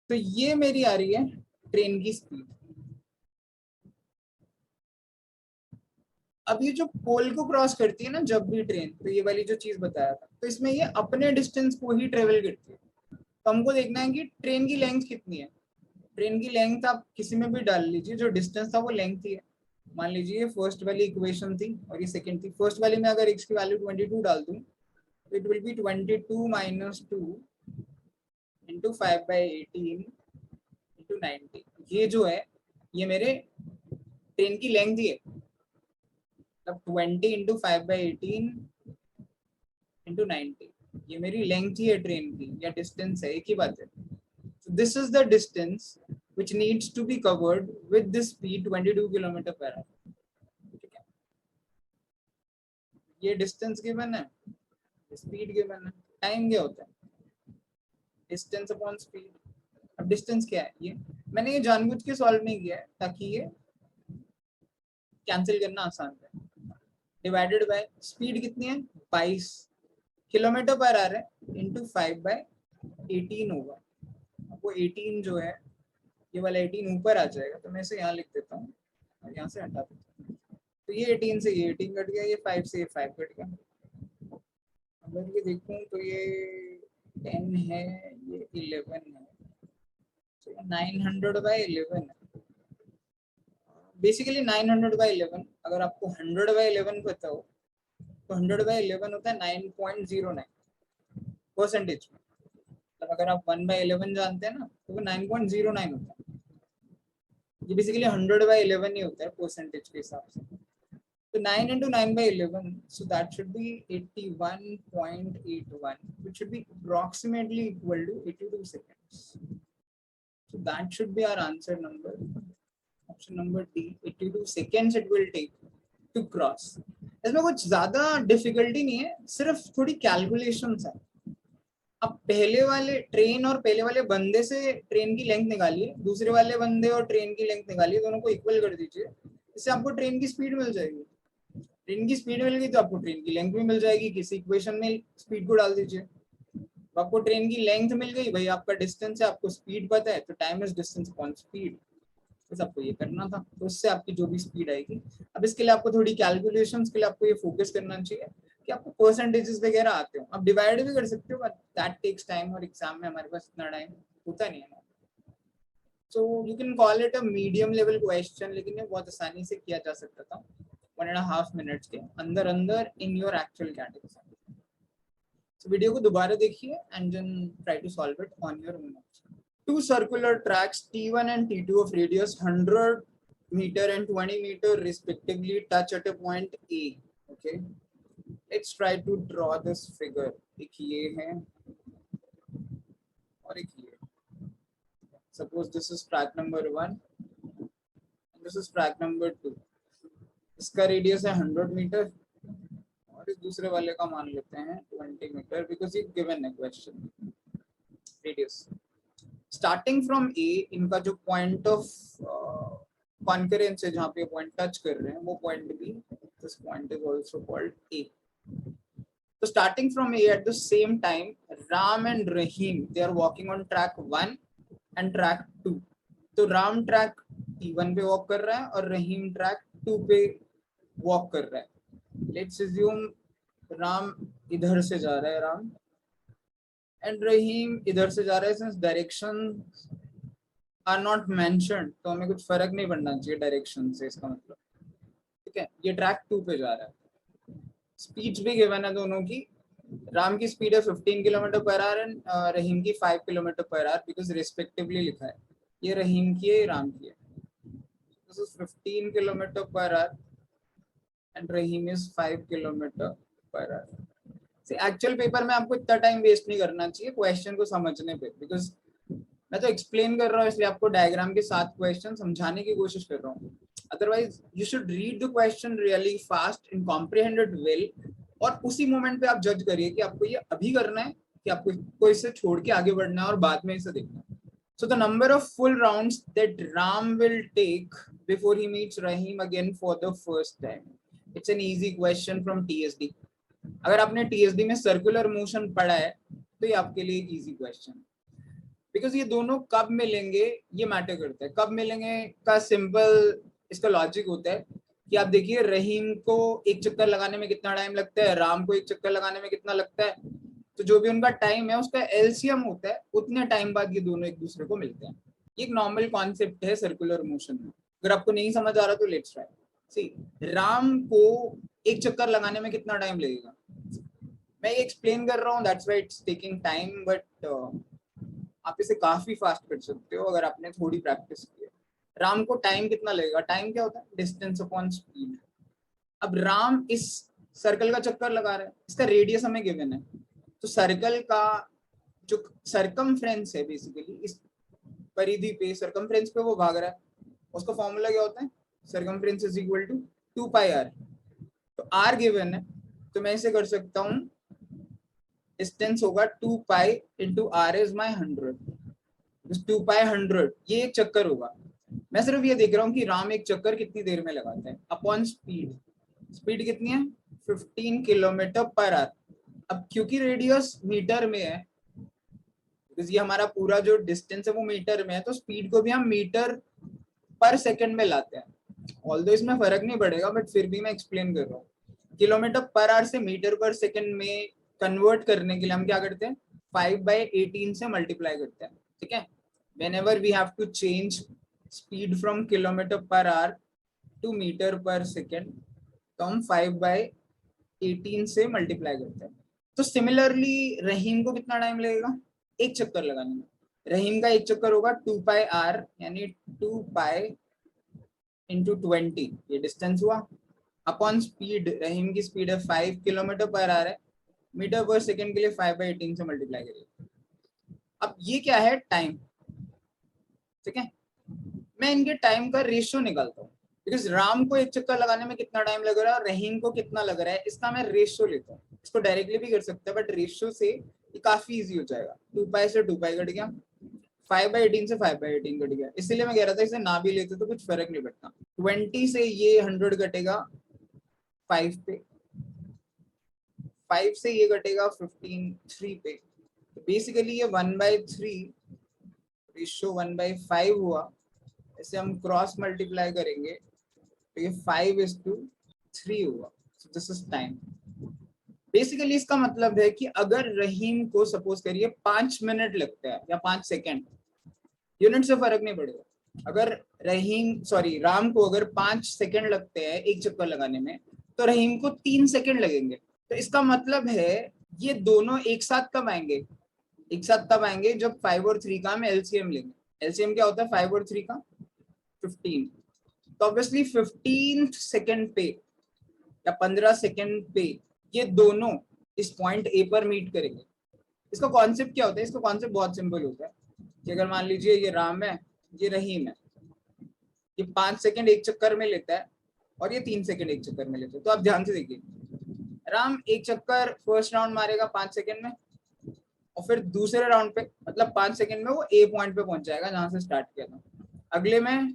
तो ये मेरी आ रही है ट्रेन की स्पीड। अब ये जो पोल को क्रॉस करती है ना जब भी ट्रेन, तो ये वाली जो चीज बताया था, तो इसमें ये अपने डिस्टेंस को ही ट्रेवल करती है। तो हमको देखना है कि ट्रेन की लेंथ कितनी है। ट्रेन की लेंथ आप किसी में भी डाल लीजिए, जो डिस्टेंस था वो लेंथ ही है। मान लीजिए फर्स्ट वाली इक्वेशन थी और ये सेकंड थी। फर्स्ट वाली में अगर x की वैल्यू 22 डाल दूं तो it will be 22 minus 2 into 5/18 into 90। ये जो है ये मेरे ट्रेन की लेंथ ही है। अब 20 इंटू 5/18 इंटू 90 ये मेरी लेंथ ही है ट्रेन की, या डिस्टेंस है, एक ही बात है। So this is the distance which needs to be covered with this speed 22 kilometre per our. ठीक है, ये डिस्टेंस गिवन है, स्पीड गिवन है, टाइम क्या होता है डिस्टेंस अपॉन स्पीड। अब डिस्टेंस क्या है, ये मैंने ये जानबूझ के सॉल्व नहीं किया है ताकि ये कैंसिल करना आसान है। डिवाइडेड बाय स्पीड कितनी है 22 किलोमीटर पर आवर है, इंटू 5/18 होगा। वो 18 जो है ये वाला 18 ऊपर आ जाएगा, तो मैं इसे यहाँ लिख देता हूँ और यहाँ से हटा देता हूँ। तो ये 18 से ये 18 कट गया, ये 5 से ये 5 कट गया। अगर ये देखूँ तो ये 10 है, ये 11 है, तो 900/11 है। बेसिकली 900/11, अगर आपको 100/11 पता हो तो 100/11 होता है 9.09 परसेंटेज में। मतलब अगर आप 1/11 जानते हैं ना तो वो 9.09 होता है। ये बेसिकली 100/11 ही होता है परसेंटेज के हिसाब से। तो 9 into 9/11, so that should be 81.81, which should be approximately equal to 82 seconds. So that should be our answer number. Option number D, 82 seconds it will take to cross. इसमें कुछ ज्यादा डिफिकल्टी नहीं है, सिर्फ थोड़ी कैलकुलेशंस है। अब पहले वाले ट्रेन और पहले वाले बंदे से ट्रेन की लेंथ निकालिए, दूसरे वाले बंदे और ट्रेन की लेंथ निकालिए, दोनों को इक्वल कर दीजिए, इससे आपको ट्रेन की स्पीड मिल जाएगी। ट्रेन की स्पीड मिल गई तो आपको ट्रेन की लेंथ भी मिल जाएगी। किसी इक्वेशन में स्पीड को डाल दीजिए, तो आपको ट्रेन की लेंथ मिल गई, भाई आपका डिस्टेंस है, आपको स्पीड पता है, तो time is distance upon speed. बस आपको ये करना था, तो उससे आपकी जो भी स्पीड आएगी। अब इसके लिए आपको थोड़ी कैलकुलेशंस के लिए आपको ये फोकस करना चाहिए कि आपको परसेंटेजेस वगैरह आते हो। आप डिवाइड भी कर सकते हो, बट दैट टेक्स टाइम, और एग्जाम में हमारे पास इतना टाइम होता नहीं है। So you can call it a medium level question, लेकिन ये बहुत आसानी से किया जा सकता था 1.5 मिनट्स के अंदर अंदर in your actual CAT exam. So video को दोबारा देखिए and then try to solve it on your own. Two circular tracks T1 and T2 of radius 100 meter and 20 meter respectively touch at a point A. Okay, let's try to draw this figure. एक ये है और एक ये। Suppose this is track number 1 and this is track number 2. इसका radius है 100 metre और इस दूसरे वाले का मान लेते हैं 20 मीटर, बिकॉज ये गिवन है क्वेश्चन रेडियस। स्टार्टिंग फ्रॉम ए, इनका जो पॉइंट ऑफ कॉन्करेंस है, जहाँ पे पॉइंट टच कर रहे हैं, वो point B, this point is also called A. तो starting from A at the same time Ram and Rahim they are walking on track 1 and track 2। तो राम ट्रैक T1 पे वॉक कर रहा है और रहीम ट्रैक 2 पे वॉक कर रहा है। लेट्स अज्यूम राम इधर से जा रहा है, राम एंड रहीम इधर से जा रहा है। Since direction are not mentioned, तो हमें कुछ फर्क नहीं पड़ना चाहिए डायरेक्शन से, इसका मतलब। ठीक है, ये ट्रैक 2 पे जा रहा है। स्पीड भी गिवन है दोनों की। राम की स्पीड है 15 किलोमीटर पर आवर एंड रहीम की 5 kilometre per our, because respectively लिखा है। ये रहीम की है, राम की है। This is 15 kilometre per our and Rahim is 5 kilometre per our. Actual paper में आपको इतना टाइम वेस्ट नहीं करना चाहिए क्वेश्चन को समझने पे, बिकॉज मैं तो एक्सप्लेन कर रहा हूँ, इसलिए आपको डायग्राम के साथ क्वेश्चन समझाने की कोशिश कर रहा हूँ। Otherwise you should read the question really fast and comprehend it well, और उसी मोमेंट पे आप जज करिए कि आपको ये अभी करना है कि आपको इसे छोड़ के आगे बढ़ना है और बाद में इसे देखना है। So the number of full rounds that Ram will take before he meets Rahim again for the first time. It's an easy question from TSD. अगर आपने TSD में सर्कुलर मोशन पढ़ा है तो ये आपके लिए एक इजी क्वेश्चन है, बिकॉज ये दोनों कब मिलेंगे ये मैटर करता है. कब मिलेंगे का सिंपल इसका लॉजिक होता है कि आप देखिए रहीम को एक चक्कर लगाने में कितना टाइम लगता है, राम को एक चक्कर लगाने में कितना लगता है, तो जो भी उनका टाइम है उसका एलसीएम होता है, उतने टाइम बाद ये दोनों एक दूसरे को मिलते हैं. ये एक नॉर्मल कॉन्सेप्ट है सर्कुलर मोशन में. अगर आपको नहीं समझ आ रहा तो लेट्स ट्राई. सी, राम को एक चक्कर लगाने में कितना टाइम लगेगा, मैं ये एक्सप्लेन कर रहा हूँ, that's why it's taking time, but आप इसे काफी फास्ट कर सकते हो अगर आपने थोड़ी प्रैक्टिस की है. राम को टाइम कितना लगेगा, टाइम क्या होता है, डिस्टेंस अपॉन स्पीड. अब राम इस सर्कल का चक्कर लगा रहा है, इसका रेडियस हमें गिवन है, तो सर्कल का जो सरकमफ्रेंस है बेसिकली इस परिधि पे, सरकमफ्रेंस पे वो भाग रहा है, उसका फॉर्मूला क्या होता है, circumference is equal to 2 pi r. तो आर गिवन है तो मैं इसे कर सकता हूँ, डिस्टेंस होगा 2 pi into r is my 100. 2 pi 100 ये एक चक्कर होगा. मैं सिर्फ ये देख रहा हूँ कि राम एक चक्कर कितनी देर में लगाता है अपॉन स्पीड. स्पीड कितनी है, 15 किलोमीटर पर आवर. अब क्योंकि रेडियस मीटर में है, ये हमारा पूरा जो डिस्टेंस है वो मीटर में है, तो स्पीड को भी हम मीटर पर सेकंड में लाते हैं. ऑल्दो इसमें फर्क नहीं पड़ेगा बट फिर भी मैं एक्सप्लेन कर रहा हूँ. किलोमीटर पर आवर से मीटर पर सेकंड में कन्वर्ट करने के लिए हम क्या करते हैं, 5/18 से मल्टीप्लाई करते हैं. ठीक है, whenever we have to change speed from kilometre per hour to metre per second, तो हम 5/18 से मल्टीप्लाई करते हैं. तो सिमिलरली रहीम को कितना टाइम लगेगा एक चक्कर लगाने में. रहीम का एक चक्कर होगा 2 पाई आर, यानी 2 पाई इंटू 20, ये डिस्टेंस हुआ, अपॉन स्पीड. रहीम की स्पीड है 5 किलोमीटर पर आवर है, मीटर पर सेकंड के लिए 5/18 से मल्टीप्लाई करिए. अब ये क्या है, टाइम. ठीक है, मैं इनके टाइम का रेशियो निकालता हूँ, बिकॉज राम को एक चक्कर लगाने में कितना टाइम लग रहा है और रहीम को कितना लग रहा है, इसका मैं रेशियो लेता हूँ. इसको डायरेक्टली भी कर सकते हैं बट रेशियो से ये काफी इजी हो जाएगा. 2 पाई से 2 पाई कट गया, 5/18 से 5/18 कट गया, इसलिए मैं कह रहा था इसे ना भी लेते तो कुछ फर्क नहीं पड़ता. 20 से ये 100 कटेगा 5 पे, 5 से ये कटेगा 15 3 पे, तो बेसिकली ये 1/3 रेशियो 1/5 हुआ. इसे हम क्रॉस मल्टीप्लाई करेंगे तो ये 5:3 होगा. सो दिस इज टाइम. बेसिकली इसका मतलब है कि अगर रहीम को सपोज करिए 5 मिनट लगता है या 5 सेकेंड, यूनिट से फर्क नहीं पड़ेगा. अगर राम को अगर 5 सेकेंड लगते हैं एक चक्कर लगाने में, तो रहीम को 3 सेकेंड लगेंगे. तो इसका मतलब है ये दोनों एक साथ कब आएंगे, एक साथ तब आएंगे जब 5 और 3 का हम एलसीएम लेंगे. एलसीएम क्या होता है 5 और 3 का, 15. तो ऑब्वियसली 15 सेकेंड पे या 15 सेकेंड पे ये दोनों इस पॉइंट ए पर मीट करेंगे. इसका कॉन्सेप्ट क्या होता है, इसका कॉन्सेप्ट बहुत सिंपल होता है कि अगर मान लीजिए ये राम है, ये रहीम है, ये 5 सेकेंड एक चक्कर में लेता है और ये 3 सेकेंड एक चक्कर में लेता है. तो आप ध्यान से देखिए, राम एक चक्कर फर्स्ट राउंड मारेगा 5 सेकेंड में, और फिर दूसरे राउंड पे मतलब 5 सेकेंड में वो ए पॉइंट पे पहुंच जाएगा जहां से स्टार्ट किया था. अगले में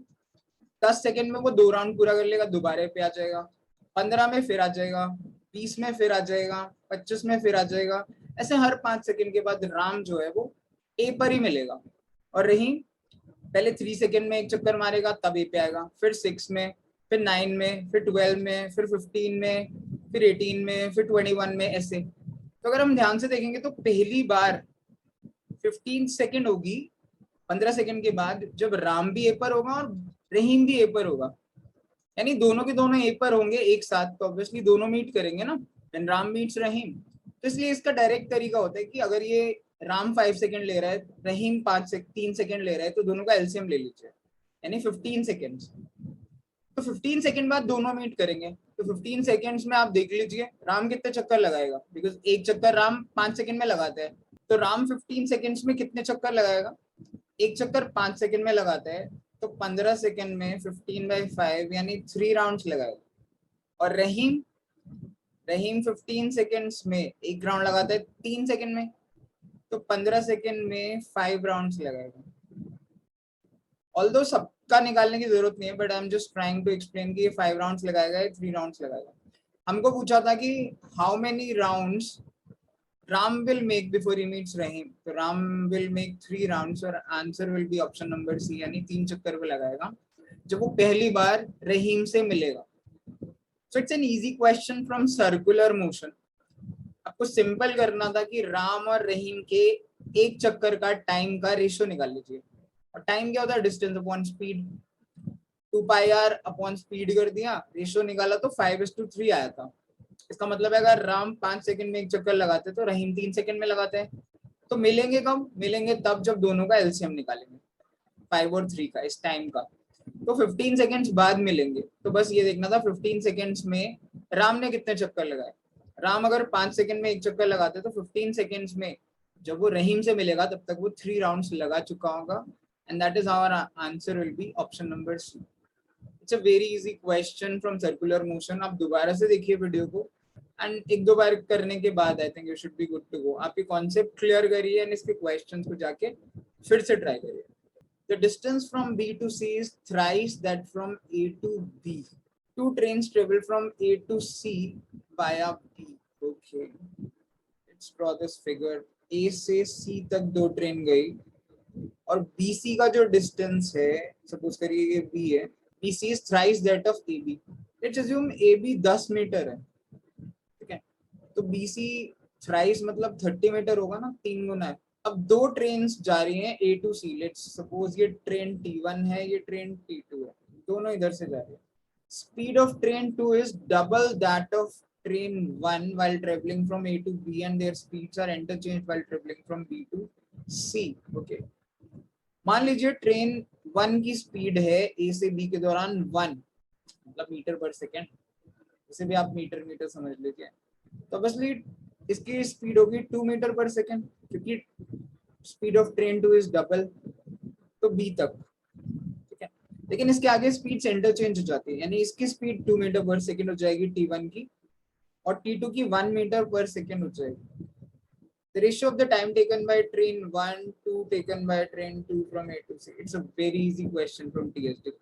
10 सेकेंड में वो 2 राउंड पूरा कर लेगा, दोबारा पे आ जाएगा. 15 में फिर आ जाएगा, 20 में फिर आ जाएगा, 25 में फिर आ जाएगा. ऐसे हर 5 सेकेंड के बाद राम जो है वो ए पर ही मिलेगा. और रहीम पहले 3 सेकेंड में एक चक्कर मारेगा तब ए पे आएगा, फिर 6 में, फिर 9 में, फिर 12 में, फिर 15 में, फिर 18 में, फिर 21 में, ऐसे. तो अगर हम ध्यान से देखेंगे तो पहली बार 15 सेकेंड होगी 15 सेकेंड के बाद जब राम भी ए पर होगा और रहीम भी ए पर होगा, यानी दोनों के दोनों ए पर होंगे एक साथ, तो ऑब्वियसली दोनों मीट करेंगे ना, व्हेन राम मीट्स रहीम. तो इसलिए इसका डायरेक्ट तरीका होता है कि अगर ये राम 5 सेकेंड ले रहा है, रहीम 3 सेकेंड ले रहा है, तो दोनों का एलसीएम ले लीजिए, यानी 15 सेकेंड. तो 15 सेकेंड बाद दोनों मीट करेंगे, तो 15 सेकेंड्स में आप देख लीजिए राम कितने चक्कर लगाएगा, बिकॉज एक चक्कर राम 5 सेकेंड में लगाता है, तो राम 15 सेकेंड्स में कितने चक्कर लगाएगा, एक चक्कर 5 सेकेंड में लगाता है, तो 15 सेकेंड में 15/5 यानी 3 राउंड्स लगाएगा. और रहीम 15 सेकेंड्स में एक राउंड लगाता है 3 सेकेंड में, तो 15 सेकेंड में 5 राउंड्स लगाएगा. ऑल्दो सबका निकालने की जरूरत नहीं है, but I am just trying to explain कि ये 5 राउंड्स लगाएगा, 3 राउंड्स लगाएगा। हमको पूछा था कि how many rounds Ram will make before he meets Rahim, तो राम विल मेक 3 राउंड्स और answer will be option number C, यानी 3 चक्कर पे लगाएगा जब वो पहली बार रहीम से मिलेगा। So it's an easy question from circular motion. आपको सिंपल करना था कि राम और रहीम के एक चक्कर का टाइम का रेशियो निकाल लीजिए, और टाइम क्या होता है, distance upon speed, 2πr upon speed कर दिया, रेशियो निकाला तो 5:3 आया था। इसका मतलब है अगर राम 5 सेकंड में एक चक्कर लगाते तो रहीम 3 सेकंड में लगाते हैं। तो मिलेंगे कब, मिलेंगे तब जब दोनों का एलसीएम निकालेंगे 5 और 3 का, इस टाइम का। तो 15 सेकेंड्स बाद मिलेंगे। तो बस ये देखना था 15 सेकेंड्स में राम ने कितने चक्कर लगाए। राम अगर 5 सेकेंड में एक चक्कर लगाते तो 15 सेकेंड्स में जब वो रहीम से मिलेगा तब तक वो 3 राउंड्स लगा चुका होगा, and that is our answer will be option number C. It's a very easy question from circular motion. आप दोबारा से देखिए वीडियो को, एंड एक दो बार करने के बाद I think you should be good to go. आपकी कॉन्सेप्ट क्लियर करिए एंड इसके क्वेश्चंस को जाके फिर से ट्राई करिए। The distance from B to C is thrice that from A to B. Two trains travel from A to C via B. Okay. Let's draw this figure. A से C तक 2 train गई और BC का जो distance है, suppose करिए ये B है, BC is thrice that of AB. Let's assume AB 10 metre है, ठीक है, तो BC thrice मतलब 30 मीटर होगा ना, 3 गुना है। अब 2 ट्रेन जा रही हैं A to C, let's suppose ये ट्रेन T1 है, ये ट्रेन T2 है, दोनों इधर से जा रही है। Speed of train 2 is double that of train 1 while traveling from A to B and their speeds are interchanged while traveling from B to C. Okay, मान लीजिए ट्रेन 1 की स्पीड है A से B के दौरान 1, मतलब मीटर पर second, इसे भी आप मीटर मीटर समझ लीजिए। तो ऑब्वियसली इसकी स्पीड होगी 2 मीटर पर सेकेंड, क्योंकि speed of train 2 is double, तो बी तक, ठीक है। लेकिन इसके आगे स्पीड इंटरचेंज हो जाती है, यानी इसकी स्पीड 2 मीटर पर सेकेंड हो जाएगी T1 की, और T2 की 1 मीटर पर सेकेंड हो जाएगी। The ratio of the time taken by train 1 to taken by train 2 from A to C. It's a very easy question from TSD.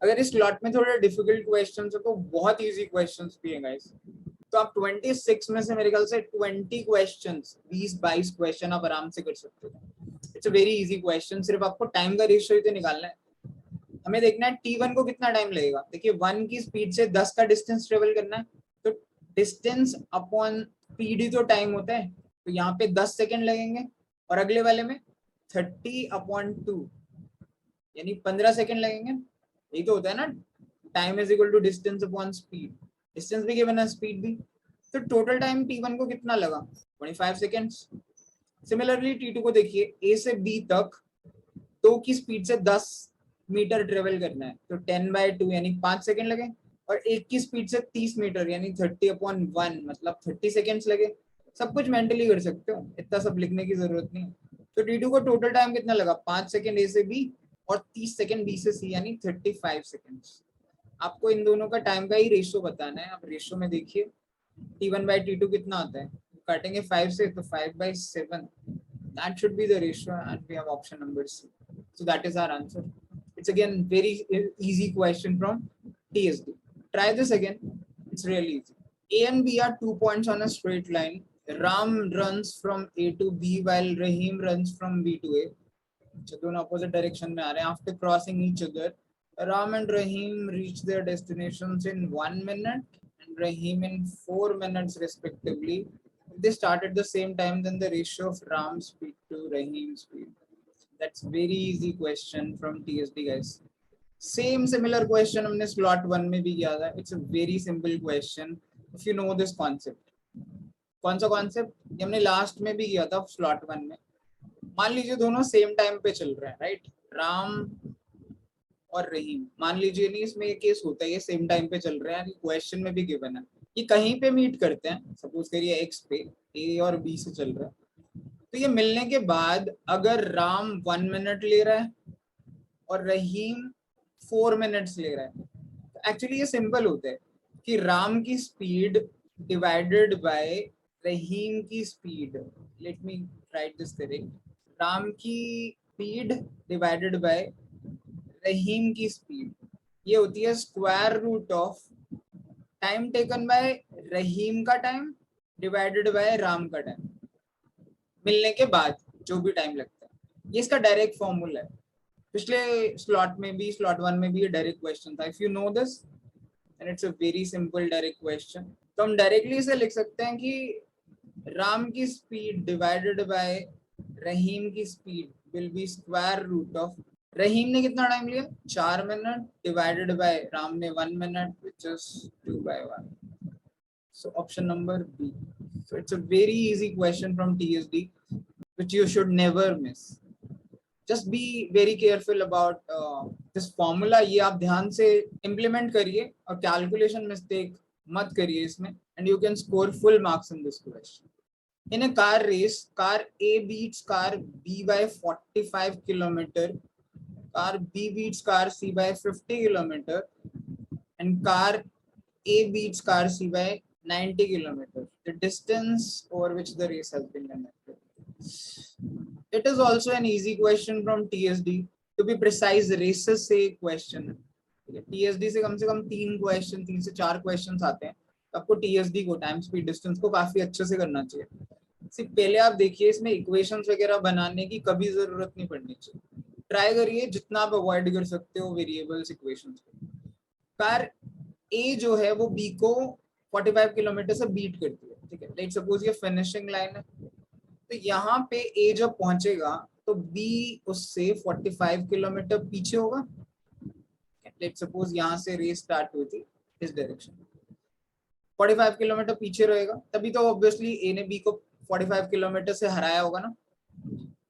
अगर इस स्लॉट में थोड़े डिफिकल्ट क्वेश्चंस हो तो बहुत इजी क्वेश्चंस भी हैं गाइस। तो आप 26 में से मेरे ख्याल से 20 क्वेश्चंस, 20-22 क्वेश्चन आप आराम से कर सकते हो। It's a very easy question, सिर्फ आपको टाइम का रेशियो ही तो निकालना है। हमें देखना है T1 को कितना टाइम लगेगा। देखिए 1 की स्पीड से 10 का डिस्टेंस ट्रेवल करना है, तो डिस्टेंस अपॉन स्पीड ही तो टाइम होता है। तो यहाँ पे 10 सेकेंड लगेंगे, और अगले वाले में 30/2 यानी 15 सेकेंड लगेंगे। यही तो होता है ना, time is equal to distance upon speed, distance भी गिवन है, स्पीड भी। तो टोटल टाइम T1 को कितना लगा, 25 सेकेंड्स। सिमिलरली T2 को देखिए, A से B तक 2 की स्पीड से 10 मीटर ट्रेवल करना है, तो 10/2 यानी 5 सेकेंड लगे, और 1 की स्पीड से 30 मीटर यानी 30/1 मतलब 30 सेकेंड्स लगे। सब कुछ मेंटली कर सकते हो, इतना सब लिखने की जरूरत नहीं। तो T2 को टोटल टाइम कितना लगा, 5 सेकेंड A से B और 30 सेकेंड B से C, यानी 35 सेकेंड्स। आपको इन दोनों का टाइम का ही रेशियो बताना है। आप रेशियो में देखिए T1/T2 कितना आता है, काटेंगे 5 से तो 5/7, that should be the ratio, and we have option number C. So that is our answer. It's again very easy question from TSD. Try this again, it's really easy. A and B are 2 points on a straight line. Ram runs from A to B while Rahim runs from B to A. दोनों opposite direction में आ रहे हैं. After crossing each other, Ram and Rahim reach their destinations in 1 minute and Rahim in 4 minutes respectively. If they start at the same time, then the ratio of Ram's speed to Rahim's speed. That's very easy question from TSD guys. Same similar question हमने slot 1 में भी किया था. It's a very simple question if you know this concept. कौन सा concept? ये हमने last में भी किया था slot 1 में. मान लीजिए दोनों सेम टाइम पे चल रहे हैं, राइट, राम और रहीम। मान लीजिए नहीं, इसमें ये केस होता है, ये सेम टाइम पे चल रहे हैं, क्वेश्चन में भी गिवन है कि कहीं पे मीट करते हैं, सपोज करिए एक्स पे, ए और बी से चल रहा है। तो ये मिलने के बाद अगर राम 1 मिनट ले रहा है और रहीम 4 मिनट्स ले रहा है, तो एक्चुअली ये सिंपल होता है कि राम की स्पीड डिवाइडेड बाय रहीम की speed, let me right this correct, Ram की स्पीड डिवाइडेड बाय रहीम की स्पीड, ये होती है square root of time taken by Rahim का टाइम डिवाइडेड बाय राम का टाइम, मिलने के बाद जो भी टाइम लगता है। ये इसका डायरेक्ट फॉर्मूला है। पिछले स्लॉट में भी, स्लॉट 1 में भी ये डायरेक्ट क्वेश्चन था। If you know this and it's a very simple direct question, तो हम डायरेक्टली इसे लिख सकते हैं कि राम की स्पीड डिवाइडेड बाय रहीम की speed will be square root of, Rahim ने कितना टाइम लिया 4 मिनट डिवाइडेड बाय राम ने 1 minute which is 2/1. So option number B. So it's a very easy question from TSD which you should never miss. Just be very careful about this formula. ये आप ध्यान से implement करिए और calculation mistake मत करिए इसमें, and you can score full marks in this question. In a car race, car A beats car B by 45 kilometer, car B beats car C by 50 kilometer, and car A beats car C by 90 kilometers. The distance over which the race has been conducted. It is also an easy question from TSD. To be precise, races से question है। TSD से कम 3 से 4 question आते हैं। आपको TSD को, time speed distance को काफी अच्छे से करना चाहिए। सिर्फ पहले आप देखिए, इसमें इक्वेशंस वगैरह बनाने की कभी जरूरत नहीं पड़नी चाहिए। ट्राई करिए जितना आप अवॉइड कर सकते हो वेरिएबल्स इक्वेशंस को। कार ए जो है वो बी को 45 किलोमीटर से बीट करती है, ठीक है। लेट्स सपोज ये फिनिशिंग लाइन है, तो यहाँ पे ए जब पहुंचेगा तो बी उससे 45 किलोमीटर पीछे होगा। लेट्स सपोज यहाँ से रेस स्टार्ट हुई थी इस डायरेक्शन, 45 किलोमीटर पीछे रहेगा, तभी तो ऑब्वियसली ए ने बी को 45 किलोमीटर से हराया होगा ना।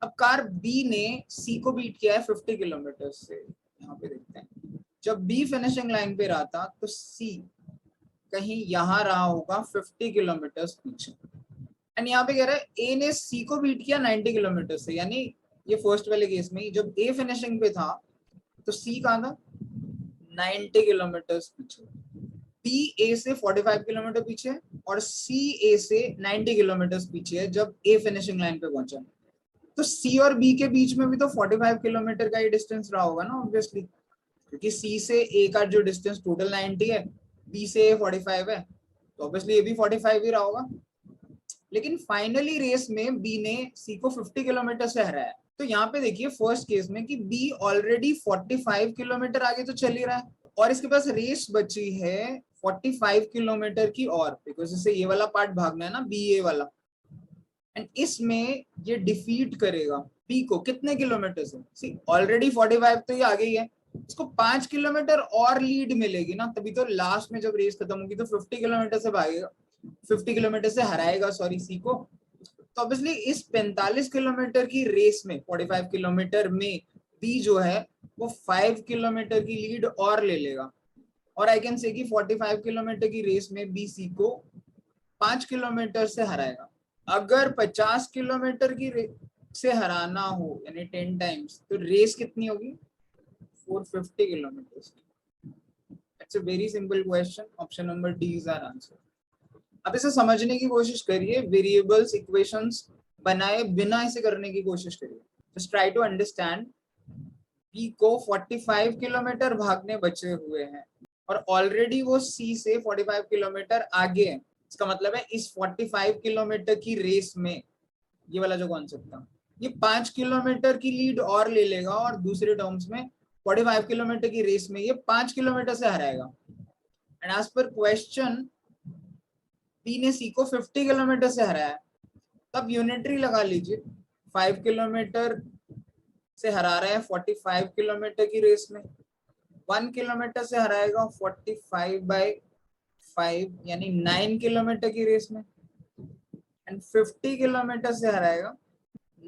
अब कार बी ने सी को बीट किया है 50 किलोमीटर से। यहाँ पे देखते हैं, जब बी फिनिशिंग लाइन पे रहा था तो सी कहीं यहाँ रहा होगा 50 किलोमीटर पीछे, एंड यहाँ पे कह रहा है ए ने सी को बीट किया 90 किलोमीटर से, यानी ये फर्स्ट वाले केस में जब ए फिनिशिंग पे था तो सी कहाँ था 90 किलोमीटर पीछे। बी ए से 45 किलोमीटर पीछे और सी ए से 90 किलोमीटर पीछे है जब ए फिनिशिंग लाइन पे पहुंचा। तो सी और बी के बीच में भी तो 45 किलोमीटर का ही डिस्टेंस रहा होगा ना ऑब्वियसली, क्योंकि सी से ए का जो डिस्टेंस टोटल 90 है, बी से 45 है, तो ऑब्वियसली ये भी 45 ही रहा होगा। लेकिन फाइनली रेस में बी ने सी को 50 किलोमीटर से हराया। तो यहाँ पे देखिए फर्स्ट केस में कि बी ऑलरेडी 45 किलोमीटर आगे तो चल ही रहा है और इसके पास रेस बची है 45 किलोमीटर की और, बिकॉज इसे ये वाला पार्ट भागना है ना, बी ए वाला, एंड इसमें ये डिफीट करेगा बी को कितने किलोमीटर से। सी ऑलरेडी 45 तो ये आगे ही है, इसको 5 किलोमीटर और लीड मिलेगी ना, तभी तो लास्ट में जब रेस खत्म होगी तो 50 किलोमीटर से भागेगा, 50 किलोमीटर से हराएगा सॉरी सी को। तो ऑब्वियसली इस 45 किलोमीटर की रेस में 45 किलोमीटर में बी जो है वो 5 किलोमीटर की लीड और ले लेगा, और आई कैन से कि 45 किलोमीटर की रेस में बी सी को 5 किलोमीटर से हराएगा। अगर 50 किलोमीटर की से हराना हो यानी 10 टाइम्स, तो रेस कितनी होगी 450 kilometre. It's a very simple question, option number D is our answer. अब इसे समझने की कोशिश करिए, वेरिएबल्स इक्वेशंस बनाए बिना इसे करने की कोशिश करिए। Just try to understand, B को 45 किलोमीटर भागने बचे हुए हैं और ऑलरेडी वो सी से 45 किलोमीटर आगे है। इसका मतलब है इस 45 किलोमीटर की रेस में, ये वाला जो कॉन्सेप्ट था, ये 5 किलोमीटर की लीड और ले लेगा और दूसरे टर्म्स में 45 किलोमीटर की रेस में ये 5 किलोमीटर से हराएगा। And as per question B ने सी को 50 किलोमीटर से हराया, तब यूनिटरी लगा लीजिए, 5 किलोमीटर से हरा रहे हैं 45 किलोमीटर की रेस में, 1 किलोमीटर से हराएगा 45/5 यानी 9 किलोमीटर की रेस में, एंड 50 किलोमीटर से हराएगा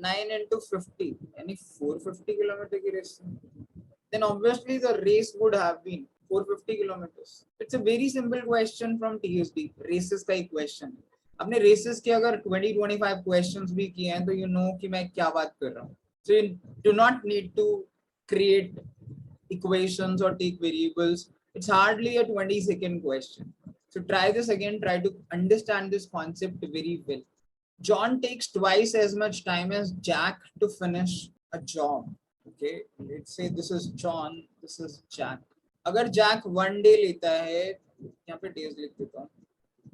9 into 50 यानी 450 किलोमीटर की रेस में। Then obviously the race would have been 450 kilometers. It's a very simple question from TSD. Races का एक question. आपने races के अगर 20-25 questions भी किए हैं तो you know कि मैं क्या बात कर रहा हूँ. So you do not need to create equations or take variables. It's hardly a 20-second question. So try this again. Try to understand this concept very well. John takes twice as much time as Jack to finish a job. Okay, let's say this is John, this is Jack. अगर Jack 1 day लेता है, यहाँ पे days लिख देता हूँ,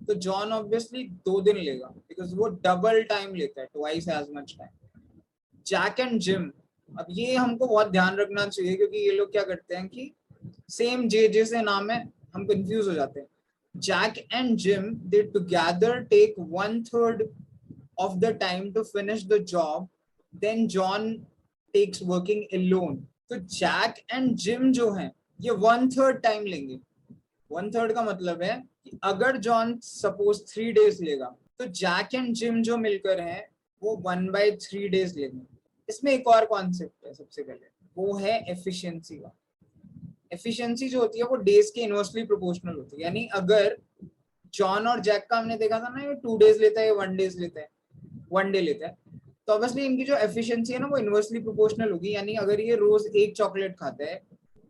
तो John obviously 2 दिन लेगा बिकॉज वो डबल टाइम लेता है, twice as much time. Jack and Jim, अब ये हमको बहुत ध्यान रखना चाहिए क्योंकि ये लोग क्या करते हैं कि सेम जे जैसे नाम है, हम कंफ्यूज हो जाते हैं। Jack and Jim they together take 1/3 of the time to finish the job, then John takes working alone. तो जैक एंड जिम जो हैं ये 1/3 टाइम लेंगे। 1/3 का मतलब है कि अगर जॉन सपोज 3 days लेगा तो जैक एंड जिम जो मिलकर हैं वो 1/3 days लेंगे। इसमें एक और कॉन्सेप्ट है, सबसे पहले वो है एफिशिएंसी का। एफिशिएंसी जो होती है वो डेज के इनवर्सली प्रोपोर्शनल होती है, यानी अगर जॉन और जैक का हमने देखा था ना, ये 2 days लेता है, 1 days लेता है, 1 day लेता है, तो ऑब्वियसली इनकी जो एफिशिएंसी है ना वो इनवर्सली प्रोपोर्शनल होगी। यानी अगर ये रोज 1 चॉकलेट खाता है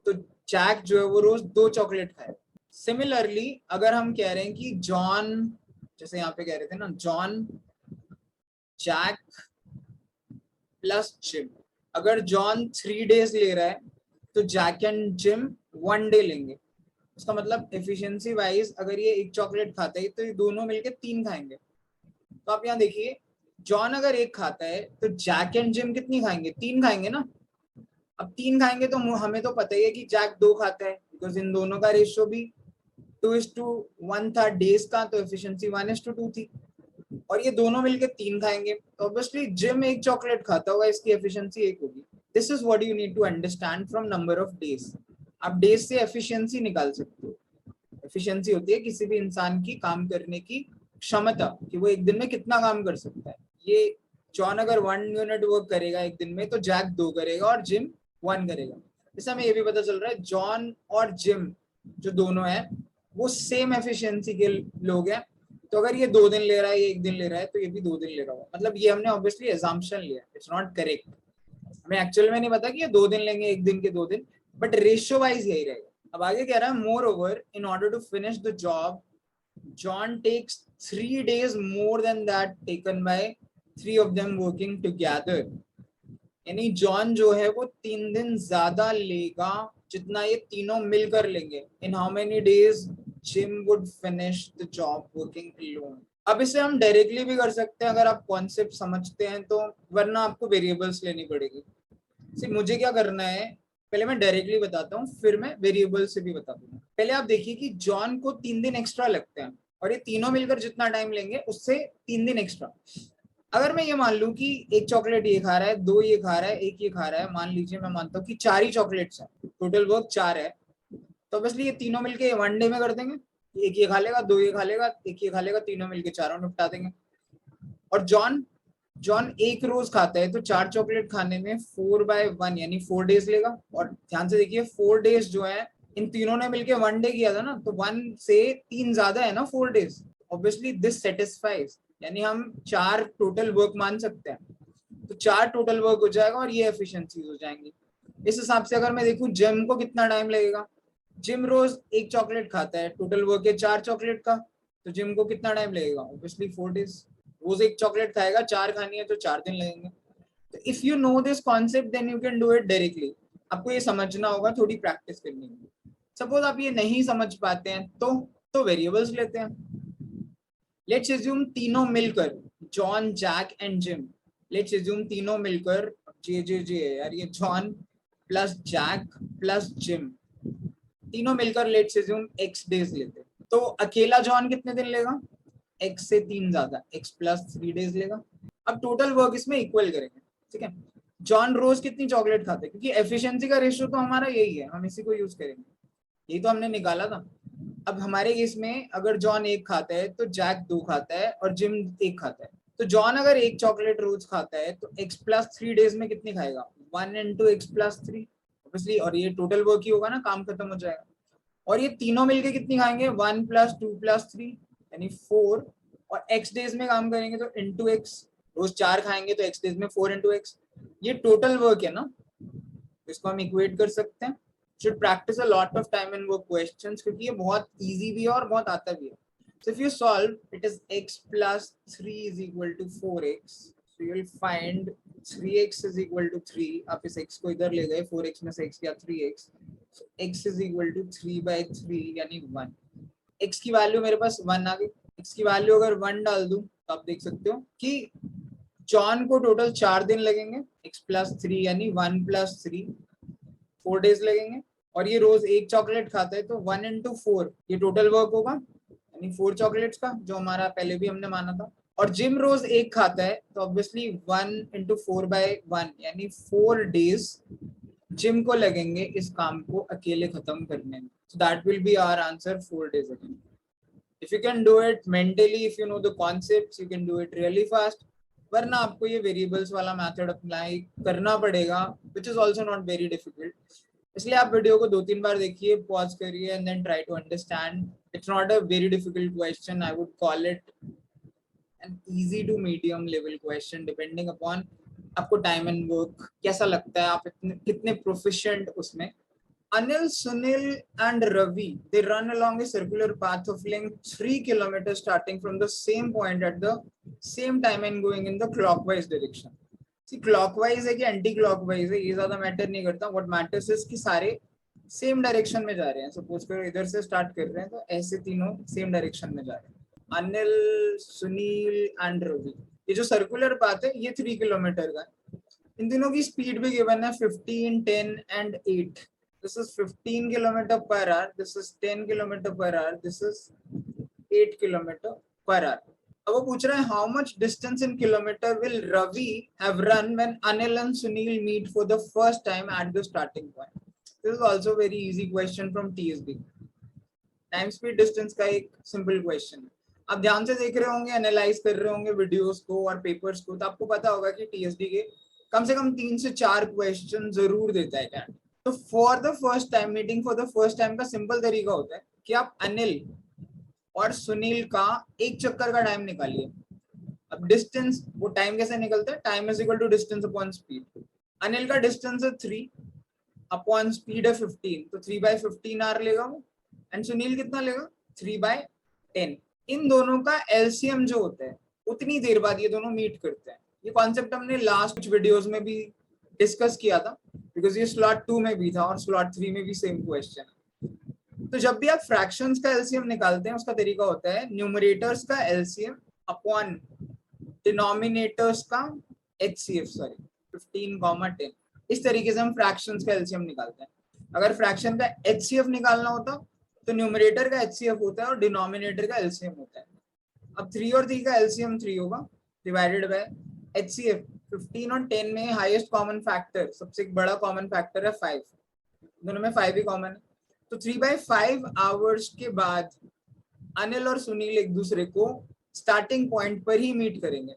तो जैक जो है वो रोज 2 चॉकलेट खाए। सिमिलरली अगर हम कह रहे हैं कि जॉन, जैसे यहाँ पे कह रहे थे ना, जॉन जैक प्लस जिम, अगर जॉन 3 days ले रहा है तो जैक एंड जिम 1 day लेंगे। उसका मतलब एफिशिएंसी वाइज अगर ये 1 चॉकलेट खाता है तो ये दोनों मिलके 3 खाएंगे। तो आप यहाँ देखिए, जॉन अगर 1 खाता है तो जैक एंड जिम कितनी खाएंगे, 3 खाएंगे ना। अब 3 खाएंगे तो हमें तो पता ही है कि जैक 2 खाता है बिकॉज इन दोनों का रेशियो भी 2:1 था डेज का, तो एफिशिएंसी 1:2 थी। और ये दोनों मिलके 3 खाएंगे तो ऑब्वियसली जिम 1 चॉकलेट खाता होगा, इसकी एफिशिएंसी 1 होगी। This is what you need to understand from number of days. आप डेज से एफिशिएंसी निकाल सकते हो। एफिशिएंसी होती है किसी भी इंसान की काम करने की क्षमता, कि वो एक दिन में कितना काम कर सकता है। ये जॉन अगर 1 यूनिट वर्क करेगा एक दिन में तो जैक 2 करेगा और जिम 1 करेगा। इससे हमें ये भी पता चल रहा है जॉन और जिम जो दोनों है वो सेम एफिशिएंसी के लोग हैं। तो अगर ये 2 दिन ले रहा है, ये 1 दिन ले रहा है, तो ये भी 2 दिन ले रहा होगा। मतलब ये हमने ऑब्वियसली एजम्पशन लिया, इट्स नॉट करेक्ट। हमें एक्चुअल में नहीं पता कि ये 2 दिन लेंगे, 1 दिन के 2 दिन, बट रेशियो वाइज यही रहेगा। अब आगे कह रहा है moreover in order to finish the job John takes 3 days more than that taken by 3 of them working together। यानी जॉन जो है वो 3 दिन ज्यादा लेगा जितना ये तीनों मिलकर लेंगे। In how many days gym would finish the job working alone. अब इसे हम डायरेक्टली भी कर सकते हैं अगर आप कॉन्सेप्ट समझते हैं तो, वरना आपको वेरिएबल्स लेनी पड़ेगी। सिर्फ मुझे क्या करना है, पहले मैं डायरेक्टली बताता हूँ फिर मैं वेरिएबल से भी बता दूंगा। पहले आप देखिए कि जॉन को 3 दिन एक्स्ट्रा लगते हैं और ये तीनों मिलकर जितना टाइम लेंगे उससे 3 दिन एक्स्ट्रा। अगर मैं ये मान लूं कि 1 चॉकलेट ये खा रहा है, 2 ये खा रहा है, 1 ये खा रहा है, मान लीजिए मैं मानता हूँ कि 4 ही चॉकलेट्स हैं, टोटल वर्क 4 है, तो ऑब्वियसली ये तीनों मिलके 1 डे में कर देंगे। 1 ये खा लेगा, 2 ये खा लेगा, 1 ये खा लेगा, तीनों मिलके चारों निपटा देंगे। और जॉन जॉन 1 रोज खाता है तो 4 चॉकलेट खाने में 4/1 यानी 4 days लेगा। और ध्यान से देखिए 4 days जो है इन तीनों ने मिलके 1 डे किया था ना, तो 1 से 3 ज्यादा है ना 4 days। ऑब्वियसली दिस सेटिस्फाइज, यानी हम 4 टोटल वर्क मान सकते हैं, तो 4 टोटल वर्क हो जाएगा और ये एफिशिएंसीज हो जाएंगी। इस हिसाब से अगर मैं देखूं जिम को कितना टाइम लगेगा, जिम रोज 1 चॉकलेट खाता है, टोटल वर्क है 4 चॉकलेट का, तो जिम को कितना टाइम लगेगा, ऑब्वियसली 4 days। रोज 1 चॉकलेट खाएगा, 4 खानी है तो 4 दिन लगेंगे। तो if you know this concept then you can do it directly. आपको ये समझना होगा, थोड़ी प्रैक्टिस करनी होगी। सपोज आप ये नहीं समझ पाते हैं तो वेरिएबल्स लेते हैं। लेट्स अज्यूम तीनों मिलकर John Jack and Jim, let's assume तीनों मिलकर जे है यार, ये John plus Jack plus Jim तीनों मिलकर लेट्स अज्यूम x डेज लेते हैं। तो अकेला जॉन कितने दिन लेगा, x से 3 ज्यादा, x प्लस 3 days लेगा। अब टोटल वर्क इसमें इक्वल करेंगे, ठीक है। जॉन रोज कितनी चॉकलेट खाते हैं, क्योंकि एफिशिएंसी का रेशियो तो हमारा यही है, हम इसी को यूज करेंगे, यही तो हमने निकाला था। अब हमारे केस में अगर जॉन 1 खाता है तो जैक 2 खाता है और जिम 1 खाता है। तो जॉन अगर 1 चॉकलेट रोज खाता है तो x प्लस 3 days में कितनी खाएगा, 1 into x प्लस 3 ऑब्वियसली, और ये टोटल वर्क ही होगा ना, काम खत्म हो जाएगा। और ये तीनों मिलके कितनी खाएंगे, 1 + 2 + 3 यानी 4, और x डेज में काम करेंगे तो इंटू x, रोज 4 खाएंगे तो x डेज में 4 into x। ये टोटल वर्क है ना, इसको हम इक्वेट कर सकते हैं। Should practice a lot of time in work questions, क्योंकि ये बहुत इजी भी है और बहुत आता भी है। So if you solve, it is x plus 3 is equal to 4x. So you will find 3x is equal to 3. आप इस x को इधर ले गए, 4x में से x गया 3x, x is equal to 3/3 यानी 1। x की वैल्यू मेरे पास 1 आ गई। x की वैल्यू अगर 1 डाल दूं तो आप देख सकते हो कि जॉन को टोटल 4 दिन लगेंगे, x+3 यानी 1+3 4 डेज लगेंगे। और ये रोज एक चॉकलेट खाता है तो 1 into 4 ये टोटल वर्क होगा, यानी 4 चॉकलेट्स का, जो हमारा पहले भी हमने माना था। और जिम रोज एक खाता है तो ऑब्वियसली 1 into 4/1 यानी 4 डेज जिम को लगेंगे इस काम को अकेले खत्म करने में। So that will be our answer, 4 days again. If you can do it mentally, if you know the concepts, you can do it really fast. वरना आपको ये वेरिएबल्स वाला मेथड अप्लाई करना पड़ेगा, which is also not very difficult. इसलिए आप video को 2-3 बार देखिए, पॉज करिए and then try to understand. It's not a very difficult question. I would call it an easy to medium level question depending upon आपको time and work कैसा लगता है, आप कितने प्रोफिशिएंट उसमें। Anil, Sunil, and Ravi, they run along a circular path of length 3 kilometers starting from the same point at the same time and going in the clockwise direction. See, clockwise है कि anti-clockwise है, ये ज्यादा matter नहीं करता। What matters is कि सारे same direction में जा रहे हैं। सपोज करो इधर से स्टार्ट कर रहे हैं तो ऐसे तीनों सेम डायरेक्शन में जा रहे हैं। अनिल, सुनील एंड रवि, ये जो सर्कुलर पाथ है ये 3 किलोमीटर का है। इन तीनों की स्पीड भी गिवन है 15, 10 and 8। This is 15 kilometer per hour. This is 10 kilometer per hour. This is 8 kilometer per hour. अब वो पूछ रहा है how much distance in kilometer will Ravi have run when Anil and Sunil meet for the first time at the starting point. This is also very easy question from TSB. Time speed distance का एक simple question है। आप ध्यान से देख रहे होंगे, analyse कर रहे होंगे वीडियोस को और पेपर्स को, तो आपको पता होगा कि टीएसडी के कम से कम 3 से 4 क्वेश्चन जरूर देता है कैट। तो for the first time meeting for the first time का सिंपल तरीका होता है कि आप अनिल और सुनील का एक चक्कर का टाइम निकालिए। अब डिस्टेंस, वो टाइम कैसे निकलता है, time is equal to distance upon speed. Anil का डिस्टेंस है 3 अपॉन स्पीड है 15, तो 3/15 आवर लेगा वो। एंड सुनील कितना लेगा, 3/10। इन दोनों का एलसीएम जो होता है उतनी देर बाद ये दोनों मीट करते हैं। ये कॉन्सेप्ट हमने लास्ट कुछ वीडियोस में भी डिस्कस किया था, बिकॉज ये स्लॉट 2 में भी था और स्लॉट 3 में भी सेम क्वेश्चन है। तो जब भी आप फ्रैक्शंस का एलसीएम निकालते हैं उसका तरीका होता है न्यूमरेटर्स का एलसीएम अपॉन डिनोमिनेटर्स का एचसीएफ, सॉरी 15, 10। इस तरीके से हम फ्रैक्शंस का एलसीएम निकालते हैं। अगर फ्रैक्शन का एचसीएफ निकालना होता तो न्यूमरेटर का एचसीएफ होता है और डिनोमिनेटर का एलसीएम होता है। अब 3 और 3 का एलसीएम 3 होगा डिवाइडेड बाय एचसीएफ। 15 और 10 में हाईएस्ट कॉमन फैक्टर, सबसे बड़ा कॉमन फैक्टर है 5, दोनों में 5 ही कॉमन है। तो 3/5 आवर्स के बाद अनिल और सुनील एक दूसरे को स्टार्टिंग पॉइंट पर ही मीट करेंगे।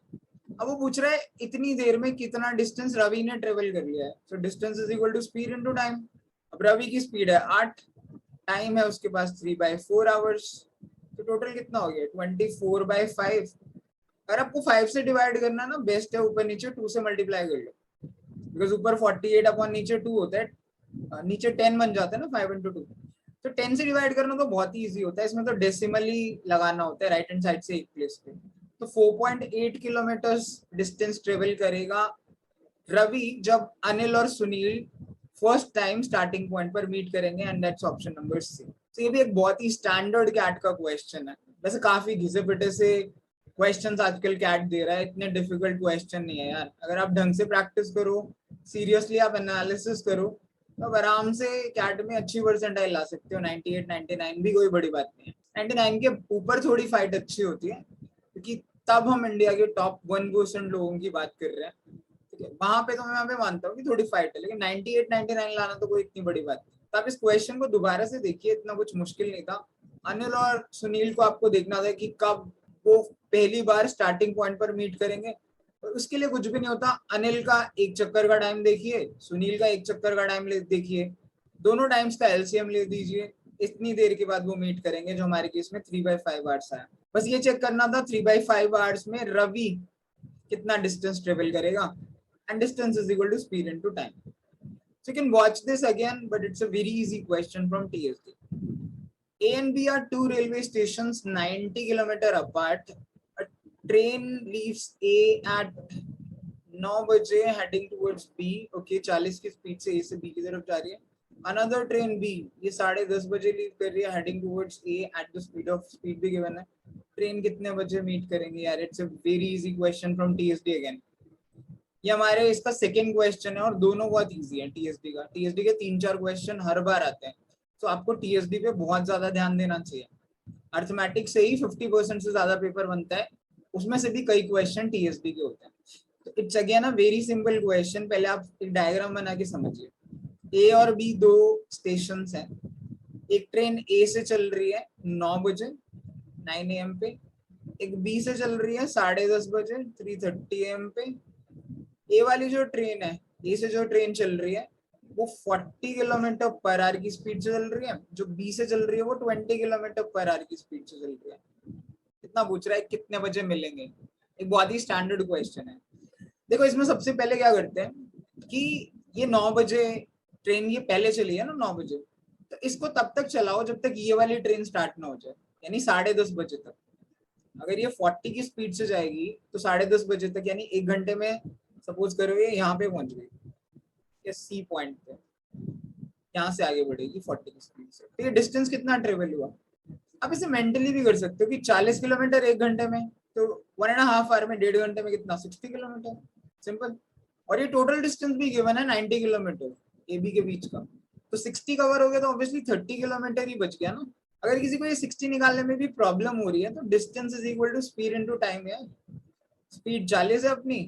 अब वो पूछ रहा है इतनी देर में कितना डिस्टेंस रवि ने ट्रेवल कर लिया है। So distance is equal to speed into time. अब रवि की स्पीड है 8, टाइम है उसके पास 3/4 आवर्स, तो टोटल कितना हो गया 24/5। अगर आपको 5 से डिवाइड करना ना बेस्ट है, ऊपर नीचे 2 से मल्टीप्लाई कर लो, बिकॉज ऊपर 48 अपॉन नीचे 2 होता है, नीचे 10 बन जाता है ना 5 into 2। तो 10 से डिवाइड करना तो बहुत ही ईजी होता है, इसमें तो डेसिमल ही लगाना होता है राइट हैंड साइड से एक प्लेस पे। तो 4.8 किलोमीटर डिस्टेंस ट्रेवल करेगा रवि जब अनिल और Sunil first time starting point पर मीट करेंगे, and that's option number C. तो ये भी एक बहुत ही स्टैंडर्ड कैट का क्वेश्चन है। वैसे काफी घिसे पिटे से क्वेश्चंस आजकल कैट दे रहा है, इतने डिफिकल्ट क्वेश्चन नहीं है यार। अगर आप ढंग से प्रैक्टिस करो, सीरियसली आप एनालिसिस करो, तो आराम से कैट में अच्छी परसेंटाइल ला सकते हो। 98, 99 भी कोई बड़ी बात नहीं है। 99 के ऊपर थोड़ी फाइट अच्छी होती है, क्योंकि तब हम इंडिया के टॉप 1% लोगों की बात कर रहे हैं, ठीक है। वहां पे तो मैं वहां पे मानता हूँ कि थोड़ी फाइट है, लेकिन 98, 99 लाना तो कोई इतनी बड़ी बात नहीं। तो आप इस क्वेश्चन को दोबारा से देखिए, इतना कुछ मुश्किल नहीं था। अनिल और सुनील को आपको देखना था कि कब वो पहली बार स्टार्टिंग पॉइंट पर मीट करेंगे। तो उसके लिए कुछ भी नहीं होता, अनिल का एक चक्कर का टाइम देखिए, सुनील का एक चक्कर का टाइम देखिए, दोनों टाइम्स का एलसीएम ले दीजिए, इतनी देर के बाद वो मीट करेंगे, जो हमारे केस में 3/5 आवर्स आया। बस ये चेक करना था 3/5 आवर्स में रवि कितना डिस्टेंस ट्रेवल करेगा, and distance is equal to speed into time. So you can watch this again, but it's a very easy question from TSD. A and B are two railway stations 90 km apart. A train leaves A at 9 बजे heading towards B. Okay, 40 की speed से A से B की तरफ जा रही है। Another train B, ये 10:30 बजे लीव कर रही है, heading towards a at the speed भी गिवन है। ट्रेन कितने बजे मीट करेंगे यार? It's a very easy question from TSD again. ये हमारे इसका सेकंड क्वेश्चन है और दोनों बहुत इजी है टीएसडी का। टीएसडी के 3-4 क्वेश्चन हर बार आते हैं, तो आपको टीएसडी पे बहुत ज्यादा ध्यान देना चाहिए। अर्थमेटिक से ही 50% से ज्यादा पेपर बनता है, उसमें से भी कई क्वेश्चन टीएसडी के होते हैं। तो it's again a very simple question. पहले आप एक डायग्राम बना के समझिए। ए और बी दो स्टेशन हैं। एक ट्रेन ए से चल रही है 9 बजे 9 AM पे, एक बी से चल रही है 10:30 बजे 3:30 AM पे। ए वाली जो ट्रेन है, ए से जो ट्रेन चल रही है वो 40 किलोमीटर पर आवर की स्पीड से चल रही है, जो बी से चल रही है वो 20 किलोमीटर पर आवर की स्पीड से चल रही है। कितना पूछ रहा है, कितने बजे मिलेंगे? एक बहुत ही स्टैंडर्ड क्वेश्चन है। देखो इसमें सबसे पहले क्या करते हैं कि ये 9 बजे ट्रेन ये पहले चली है ना 9 बजे, तो इसको तब तक चलाओ जब तक ये वाली ट्रेन स्टार्ट ना हो जाए, यानी 10:30 बजे तक। अगर ये 40 की स्पीड से जाएगी तो 10:30 बजे तक, यानी 1 घंटे में सपोज करो ये यहाँ पे पहुंच गई, ये सी पॉइंट पे, यहाँ से आगे बढ़ेगी 40 की स्पीड से, तो ये डिस्टेंस कितना ट्रेवल हुआ? आप इसे मेंटली भी कर सकते हो कि 40 किलोमीटर 1 घंटे में, तो 1.5 आवर में, 1.5 घंटे में कितना, 60 किलोमीटर। सिंपल। और ये टोटल डिस्टेंस भी गिवन है 90 किलोमीटर ए बी के बीच का, तो 60 कवर हो गया तो ऑब्वियसली 30 किलोमीटर ही बच गया ना। अगर किसी को ये 60 निकालने में भी प्रॉब्लम हो रही है तो distance is equal to speed into time है। स्पीड 40 है अपनी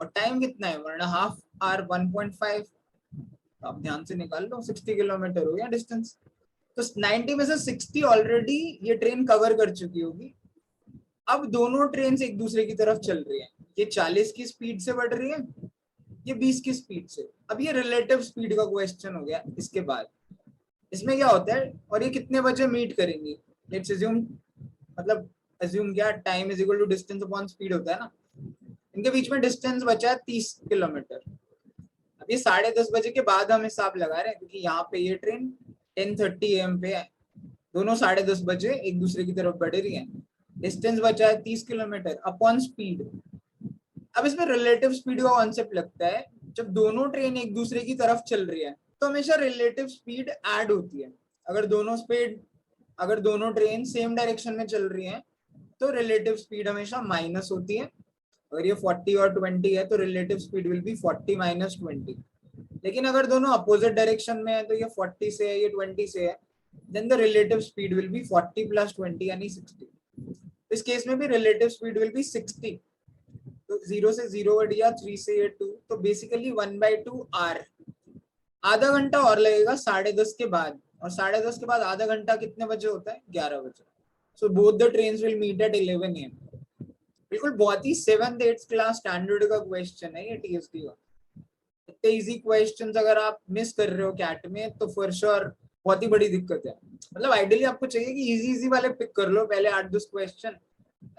और टाइम कितना है 1.5 आवर 1.5, तो आप ध्यान से निकाल लो, 60 किलोमीटर हो गया डिस्टेंस। तो 90 में से 60 ऑलरेडी ये ट्रेन कवर कर चुकी होगी। अब दोनों ट्रेन एक दूसरे की तरफ चल रही है, ये 40 की स्पीड से बढ़ रही है, ये 20 की स्पीड से। अब ये रिलेटिव स्पीड का क्वेश्चन हो गया। इसके बाद इसमें क्या होता है, और ये कितने बजे मीट करेंगी? लेट्स अज्यूम, मतलब अज्यूम क्या, time is equal to distance upon speed होता है ना। इनके बीच में डिस्टेंस बचा है 30 किलोमीटर। अब ये 10:30 बजे के बाद हम हिसाब लगा रहे हैं, क्योंकि यहाँ पे ये ट्रेन 10:30 AM पे है, दोनों 10:30 बजे एक दूसरे की तरफ बढ़ रही है। डिस्टेंस बचा है 30 किलोमीटर अपॉन स्पीड। अब इसमें रिलेटिव स्पीड का कॉन्सेप्ट लगता है, जब दोनों ट्रेन एक दूसरे की तरफ चल रही है तो हमेशा रिलेटिव स्पीड ऐड होती है। अगर दोनों ट्रेन सेम डायरेक्शन में चल रही हैं तो रिलेटिव स्पीड हमेशा माइनस होती है। अगर ये 40 और 20 है तो relative speed will be 40 minus 20। लेकिन अगर दोनों अपोजिट डायरेक्शन में है, तो ये 40 से है, ये 20 से है, then the relative speed will be 40 plus 20 यानी 60। इस केस में भी रिलेटिव स्पीड विल बी 60। तो 0 से 0 बढ़ गया, 3 से ये 2, तो बेसिकली 1/2 आर। आधा घंटा और लगेगा 10:30 के बाद, और 10:30 के बाद आधा घंटा कितने बजे होता है? 11 बजे। So both the trains will meet at 11 AM। बिल्कुल बहुत ही 7th-8th क्लास स्टैंडर्ड का क्वेश्चन है ये टीएसडी का। इतने इजी क्वेश्चंस अगर आप मिस कर रहे हो कैट में तो फॉर श्योर बहुत ही बड़ी दिक्कत है। मतलब आइडियली आपको चाहिए कि इजी वाले पिक कर लो पहले 8-10 क्वेश्चन,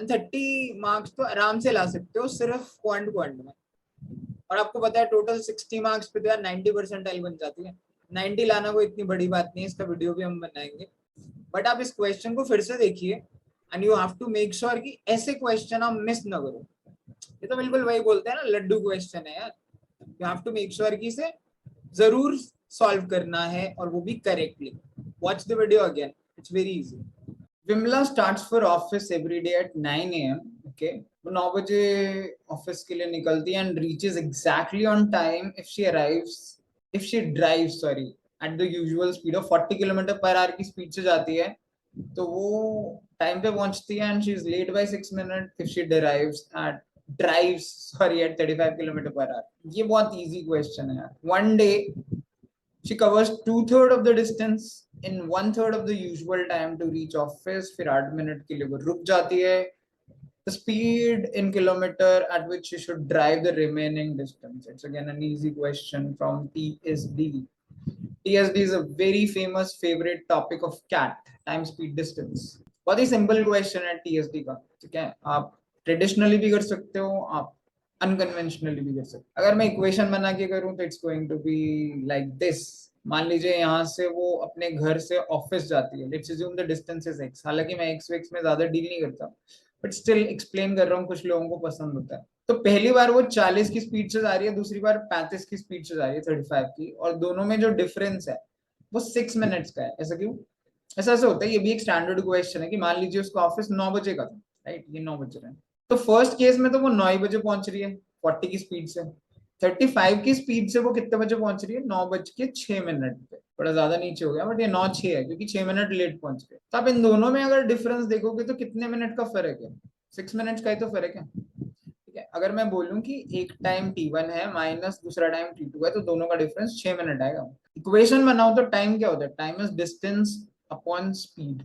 30 मार्क्स तो आराम से ला सकते हो सिर्फ क्वांट में। और आपको पता है टोटल 60 मार्क्स पे तो यार 90% बन जाती है। 90 लाना कोई इतनी बड़ी बात नहीं है, इसका वीडियो भी हम बनाएंगे। बट आप इस क्वेश्चन को फिर से देखिए and you have to make sure कि ऐसे क्वेश्चन आप मिस ना करो। ये तो बिल्कुल वही बोलते हैं ना, लड्डू क्वेश्चन है यार। You have to make sure कि इसे जरूर सॉल्व करना है और वो भी correctly. Watch the video again, it's very easy. Vimala starts for office every day at 9 AM। Okay, वो 9 बजे ऑफिस के लिए निकलती है and reaches exactly on time if she drives sorry at the usual speed of 40 kilometre per hour की speed से जाती है, तो वो टाइम पे पहुंचती है and she is late by 6 minute if she drives sorry at 35 kilometre per hour. ये बहुत इजी क्वेश्चन है यार। One day she covers 2/3 of the distance in 1/3 of the usual time to reach office, फिर 8 minute के लिए वो रुक जाती है। The speed in kilometer at which she should drive the remaining distance. It's again an easy question from TSD. TSD is a very famous favorite topic of CAT, time speed distance. बहुत ही simple question है TSD का, ठीक है। आप traditionally भी कर सकते हो, आप अनकन्वेंशनली भी कर सकते। अगर मैं इक्वेशन बना के करूं तो it's going to be like this. मान लीजिए यहाँ से वो अपने घर से ऑफिस जाती है, let's assume the distance is x। हालांकि मैं x में ज्यादा डील नहीं करता, बट स्टिल एक्सप्लेन कर रहा हूँ, कुछ लोगों को पसंद होता है। तो पहली बार वो 40 की स्पीड से जा रही है, दूसरी बार 35 की स्पीड से जा रही है, 35 की, और दोनों में जो डिफरेंस है वो 6 मिनट्स का है। ऐसा क्यों? ऐसा होता है, ये भी एक स्टैंडर्ड क्वेश्चन है कि मान लीजिए उसका ऑफिस 9 बजे का था, राइट, ये 9 बज रहे हैं, तो फर्स्ट केस में तो वो 9 बजे पहुंच रही है 40 की स्पीड से, 35 की स्पीड से वो कितने बजे पहुंच रही है? 9:06 पे। थोड़ा ज्यादा नीचे हो गया बट ये 9:06 है क्योंकि 6 मिनट लेट पहुंच गए। तो आप इन दोनों में अगर डिफरेंस देखोगे तो कितने मिनट का फर्क है? 6 मिनट्स का ही तो फर्क है। ठीक है, अगर मैं बोलूं कि एक टाइम T1 है माइनस दूसरा टाइम T2 है तो दोनों का डिफरेंस 6 मिनट आएगा। इक्वेशन बनाओ तो टाइम क्या होता है? Time is distance upon speed.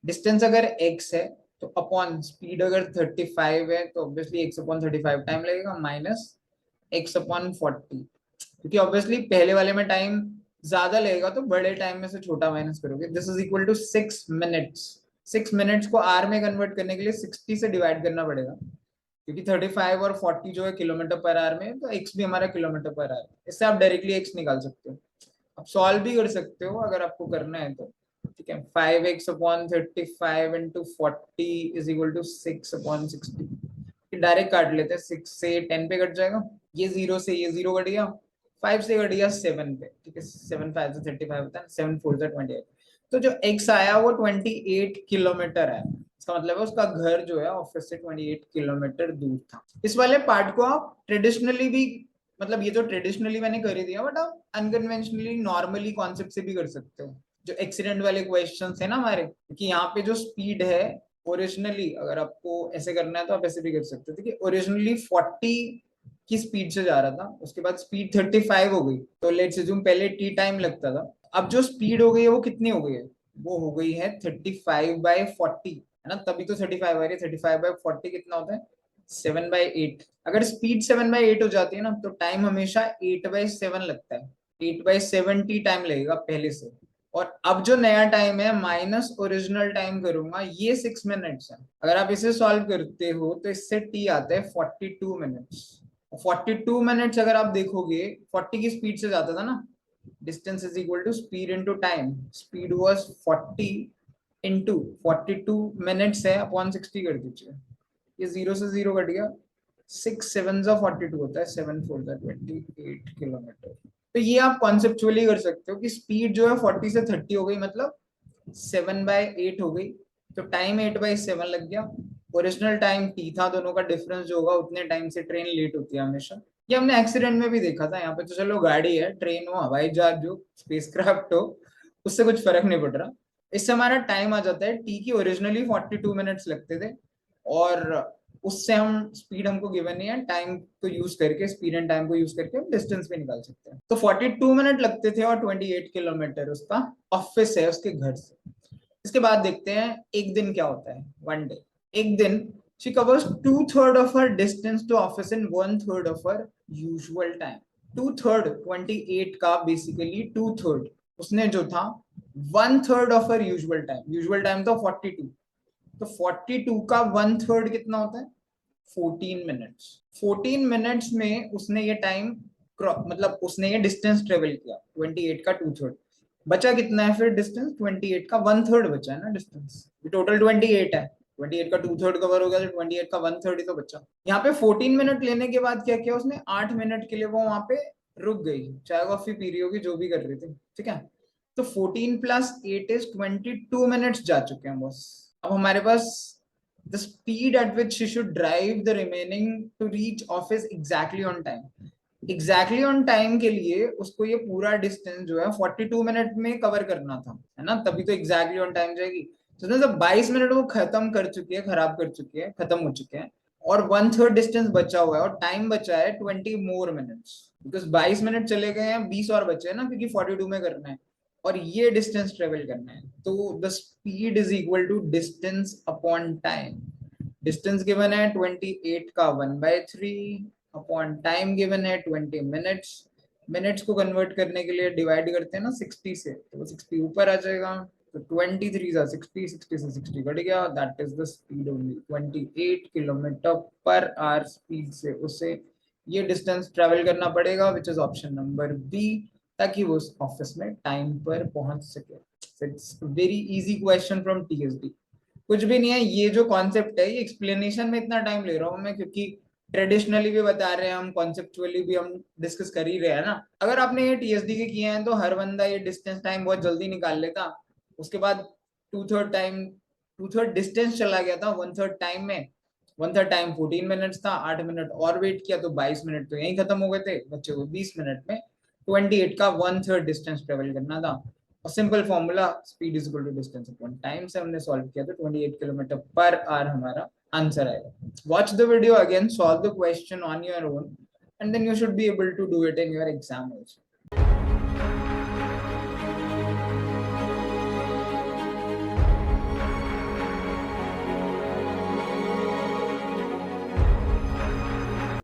Distance अगर x है तो अपॉन स्पीड अगर 35 है तो ऑब्वियसली x अपॉन 35 टाइम लगेगा, माइनस x अपॉन 40, क्योंकि ऑब्वियसली पहले वाले में टाइम ज्यादा लगेगा तो बड़े टाइम में से छोटा माइनस करोगे। This is equal to 6 minutes. 6 minutes को आर में कन्वर्ट करने के लिए 60 से डिवाइड करना पड़ेगा, क्योंकि 35 और 40 जो है किलोमीटर पर आवर में, तो x भी हमारा किलोमीटर पर आवर। इससे आप डायरेक्टली x निकाल सकते हो, आप सॉल्व भी कर सकते हो अगर आपको करना है तो। ठीक है, 5x upon 35 into 40 is equal to 6 upon 60। Direct काट लेते हैं, 6 से 10 पे कट जाएगा, ये 0 से ये 0 कट गया, 5 से कट गया 7 पे। ठीक है, 7 5 से 35 होता है, 7 4 से 28। तो जो x आया वो 28 किलोमीटर है। इसका मतलब है उसका घर जो है ऑफिस से 28 किलोमीटर दूर था। इस वाले पार्ट को आप ट्रेडिशनली भी, मतलब ये तो ट्रेडिशनली मैंने कर ही दिया, बट आप अनकन्वेंशनली नॉर्मली कॉन्सेप्ट से भी कर सकते हो। जो एक्सीडेंट वाले क्वेश्चंस है ना हमारे, क्योंकि यहाँ पे जो स्पीड है ओरिजिनली, अगर आपको ऐसे करना है तो आप ऐसे भी कर सकते हो। देखिए ओरिजिनली 40 की स्पीड से जा रहा था, उसके बाद स्पीड 35 हो गई, तो लेट्स अज्यूम पहले टी टाइम लगता था, अब जो स्पीड हो गई है वो कितनी हो गई है? वो हो गई है 35/40, है ना, तभी तो 35 आ रही है। 35/40 कितना होता है? 7/8। अगर स्पीड 7/8 हो जाती है ना तो टाइम हमेशा 8/7 लगता है, 8/7 टी टाइम लगेगा पहले से। और अब जो नया टाइम है माइनस ओरिजिनल टाइम करूंगा, ये 6 मिनट्स है। अगर आप इसे सॉल्व करते हो तो इससे टी आता है 42 मिनट्स। 42 मिनट्स अगर आप देखोगे 40 की स्पीड से जाता था ना, distance is equal to speed into time, speed was 40 into 42 minutes है अपॉन 60 कर दीजिए, ये 0 से 0 कट गया, 6 7 42 होता है, 7 4 28 किलोमीटर। तो ये आप कॉन्सेप्चुअली कर सकते हो कि स्पीड जो है 40 से 30 हो गई, मतलब 7/8 हो गई, तो टाइम 8/7 लग गया। ओरिजिनल टाइम टी था, दोनों का डिफरेंस जो होगा उतने टाइम से ट्रेन लेट होती है हमेशा। ये हमने एक्सीडेंट में भी देखा था। यहाँ पे तो चलो गाड़ी है, ट्रेन हो, हवाई जहाज हो, स्पेसक्राफ्ट हो, उससे कुछ फर्क नहीं पड़ रहा। इससे हमारा टाइम आ जाता है टी की ओरिजिनली 42 मिनट्स लगते थे, और उससे हम स्पीड हमको गिवन नहीं है, टाइम को यूज करके, स्पीड एंड टाइम को यूज करके हम डिस्टेंस भी निकाल सकते हैं। तो 42 मिनट लगते थे और 28 किलोमीटर उसका ऑफिस है उसके घर से। इसके बाद देखते हैं एक दिन क्या होता है, वन डे। एक दिन she covers 2/3 of her distance to office in 1/3 of her usual time। 2/3 28 का बेसिकली 2/3 उसने जो था 1/3 of her usual time तो 42, तो 42 का 1/3 कितना होता है? 14 मिनट्स। 14 मिनट्स में उसने ये टाइम, मतलब उसने ये डिस्टेंस ट्रेवल किया, 28 का 2/3। बचा कितना है फिर डिस्टेंस? 28 का 1/3 बचा है ना डिस्टेंस, टोटल 28 है, 28 का 2/3 कवर हो गया तो 28 का 1/3 ही तो बचा। यहाँ पे 14 मिनट लेने के बाद क्या किया उसने? 8 मिनट के लिए वो वहां पे रुक गई, चाय कॉफी पी रही होगी, जो भी कर रही थी। ठीक है, तो 14 + 8 इज 22 मिनट्स जा चुके हैं बस। अब हमारे पास the speed at which she should drive the remaining to reach office exactly on time। Exactly on time के लिए उसको ये पूरा डिस्टेंस जो है 42 मिनट में कवर करना था, है ना, तभी तो एग्जैक्टली ऑन टाइम जाएगी। तो जब 22 मिनट वो खत्म कर चुकी है, खराब कर चुकी है, खत्म हो चुके हैं, और 1/3 डिस्टेंस बचा हुआ है और टाइम बचा है 20 मोर मिनट्स, बिकॉज 22 मिनट चले गए हैं, 20 और बचे हैं ना, क्योंकि 42 में करना है और ये डिस्टेंस ट्रेवल करना है। तो the speed is equal to distance upon time. Distance given है 28 का 1/3 अपॉन टाइम गिवन है 20 मिनट्स। मिनट्स को कन्वर्ट करने के लिए डिवाइड करते हैं ना 60 से, तो वो 60 ऊपर आ जाएगा, तो 23 सा 60, 60 से 60 कट गया, that is the speed only. 28 kilometre per hour speed से उसे ये डिस्टेंस ट्रेवल करना पड़ेगा, which is option number B, ताकि वो उस ऑफिस में टाइम पर पहुंच सके। It's very easy question from TSD. कुछ भी नहीं है, ये जो कॉन्सेप्ट है ये एक्सप्लेनेशन में इतना टाइम ले रहा हूँ मैं क्योंकि ट्रेडिशनली भी बता रहे हैं हम, कॉन्सेप्चुअली भी हम डिस्कस कर ही रहे हैं ना। अगर आपने ये टीएसडी के किए हैं तो हर बंदा ये डिस्टेंस टाइम बहुत जल्दी निकाल लेता। उसके बाद टू थर्ड डिस्टेंस चला गया था वन थर्ड टाइम में। वन थर्ड टाइम 14 मिनट्स था, 8 मिनट और वेट किया तो 22 मिनट तो यहीं खत्म हो गए थे बच्चे को। 20 मिनट में 28 का वन थर्ड डिस्टेंस ट्रेवल करना था। और simple formula, speed is equal to distance upon time से हमने सॉल्व किया तो 28 किलोमीटर पर आवर हमारा आंसर आएगा। Watch the video again, solve the question on your own, and then you should be able to do it in your exam also.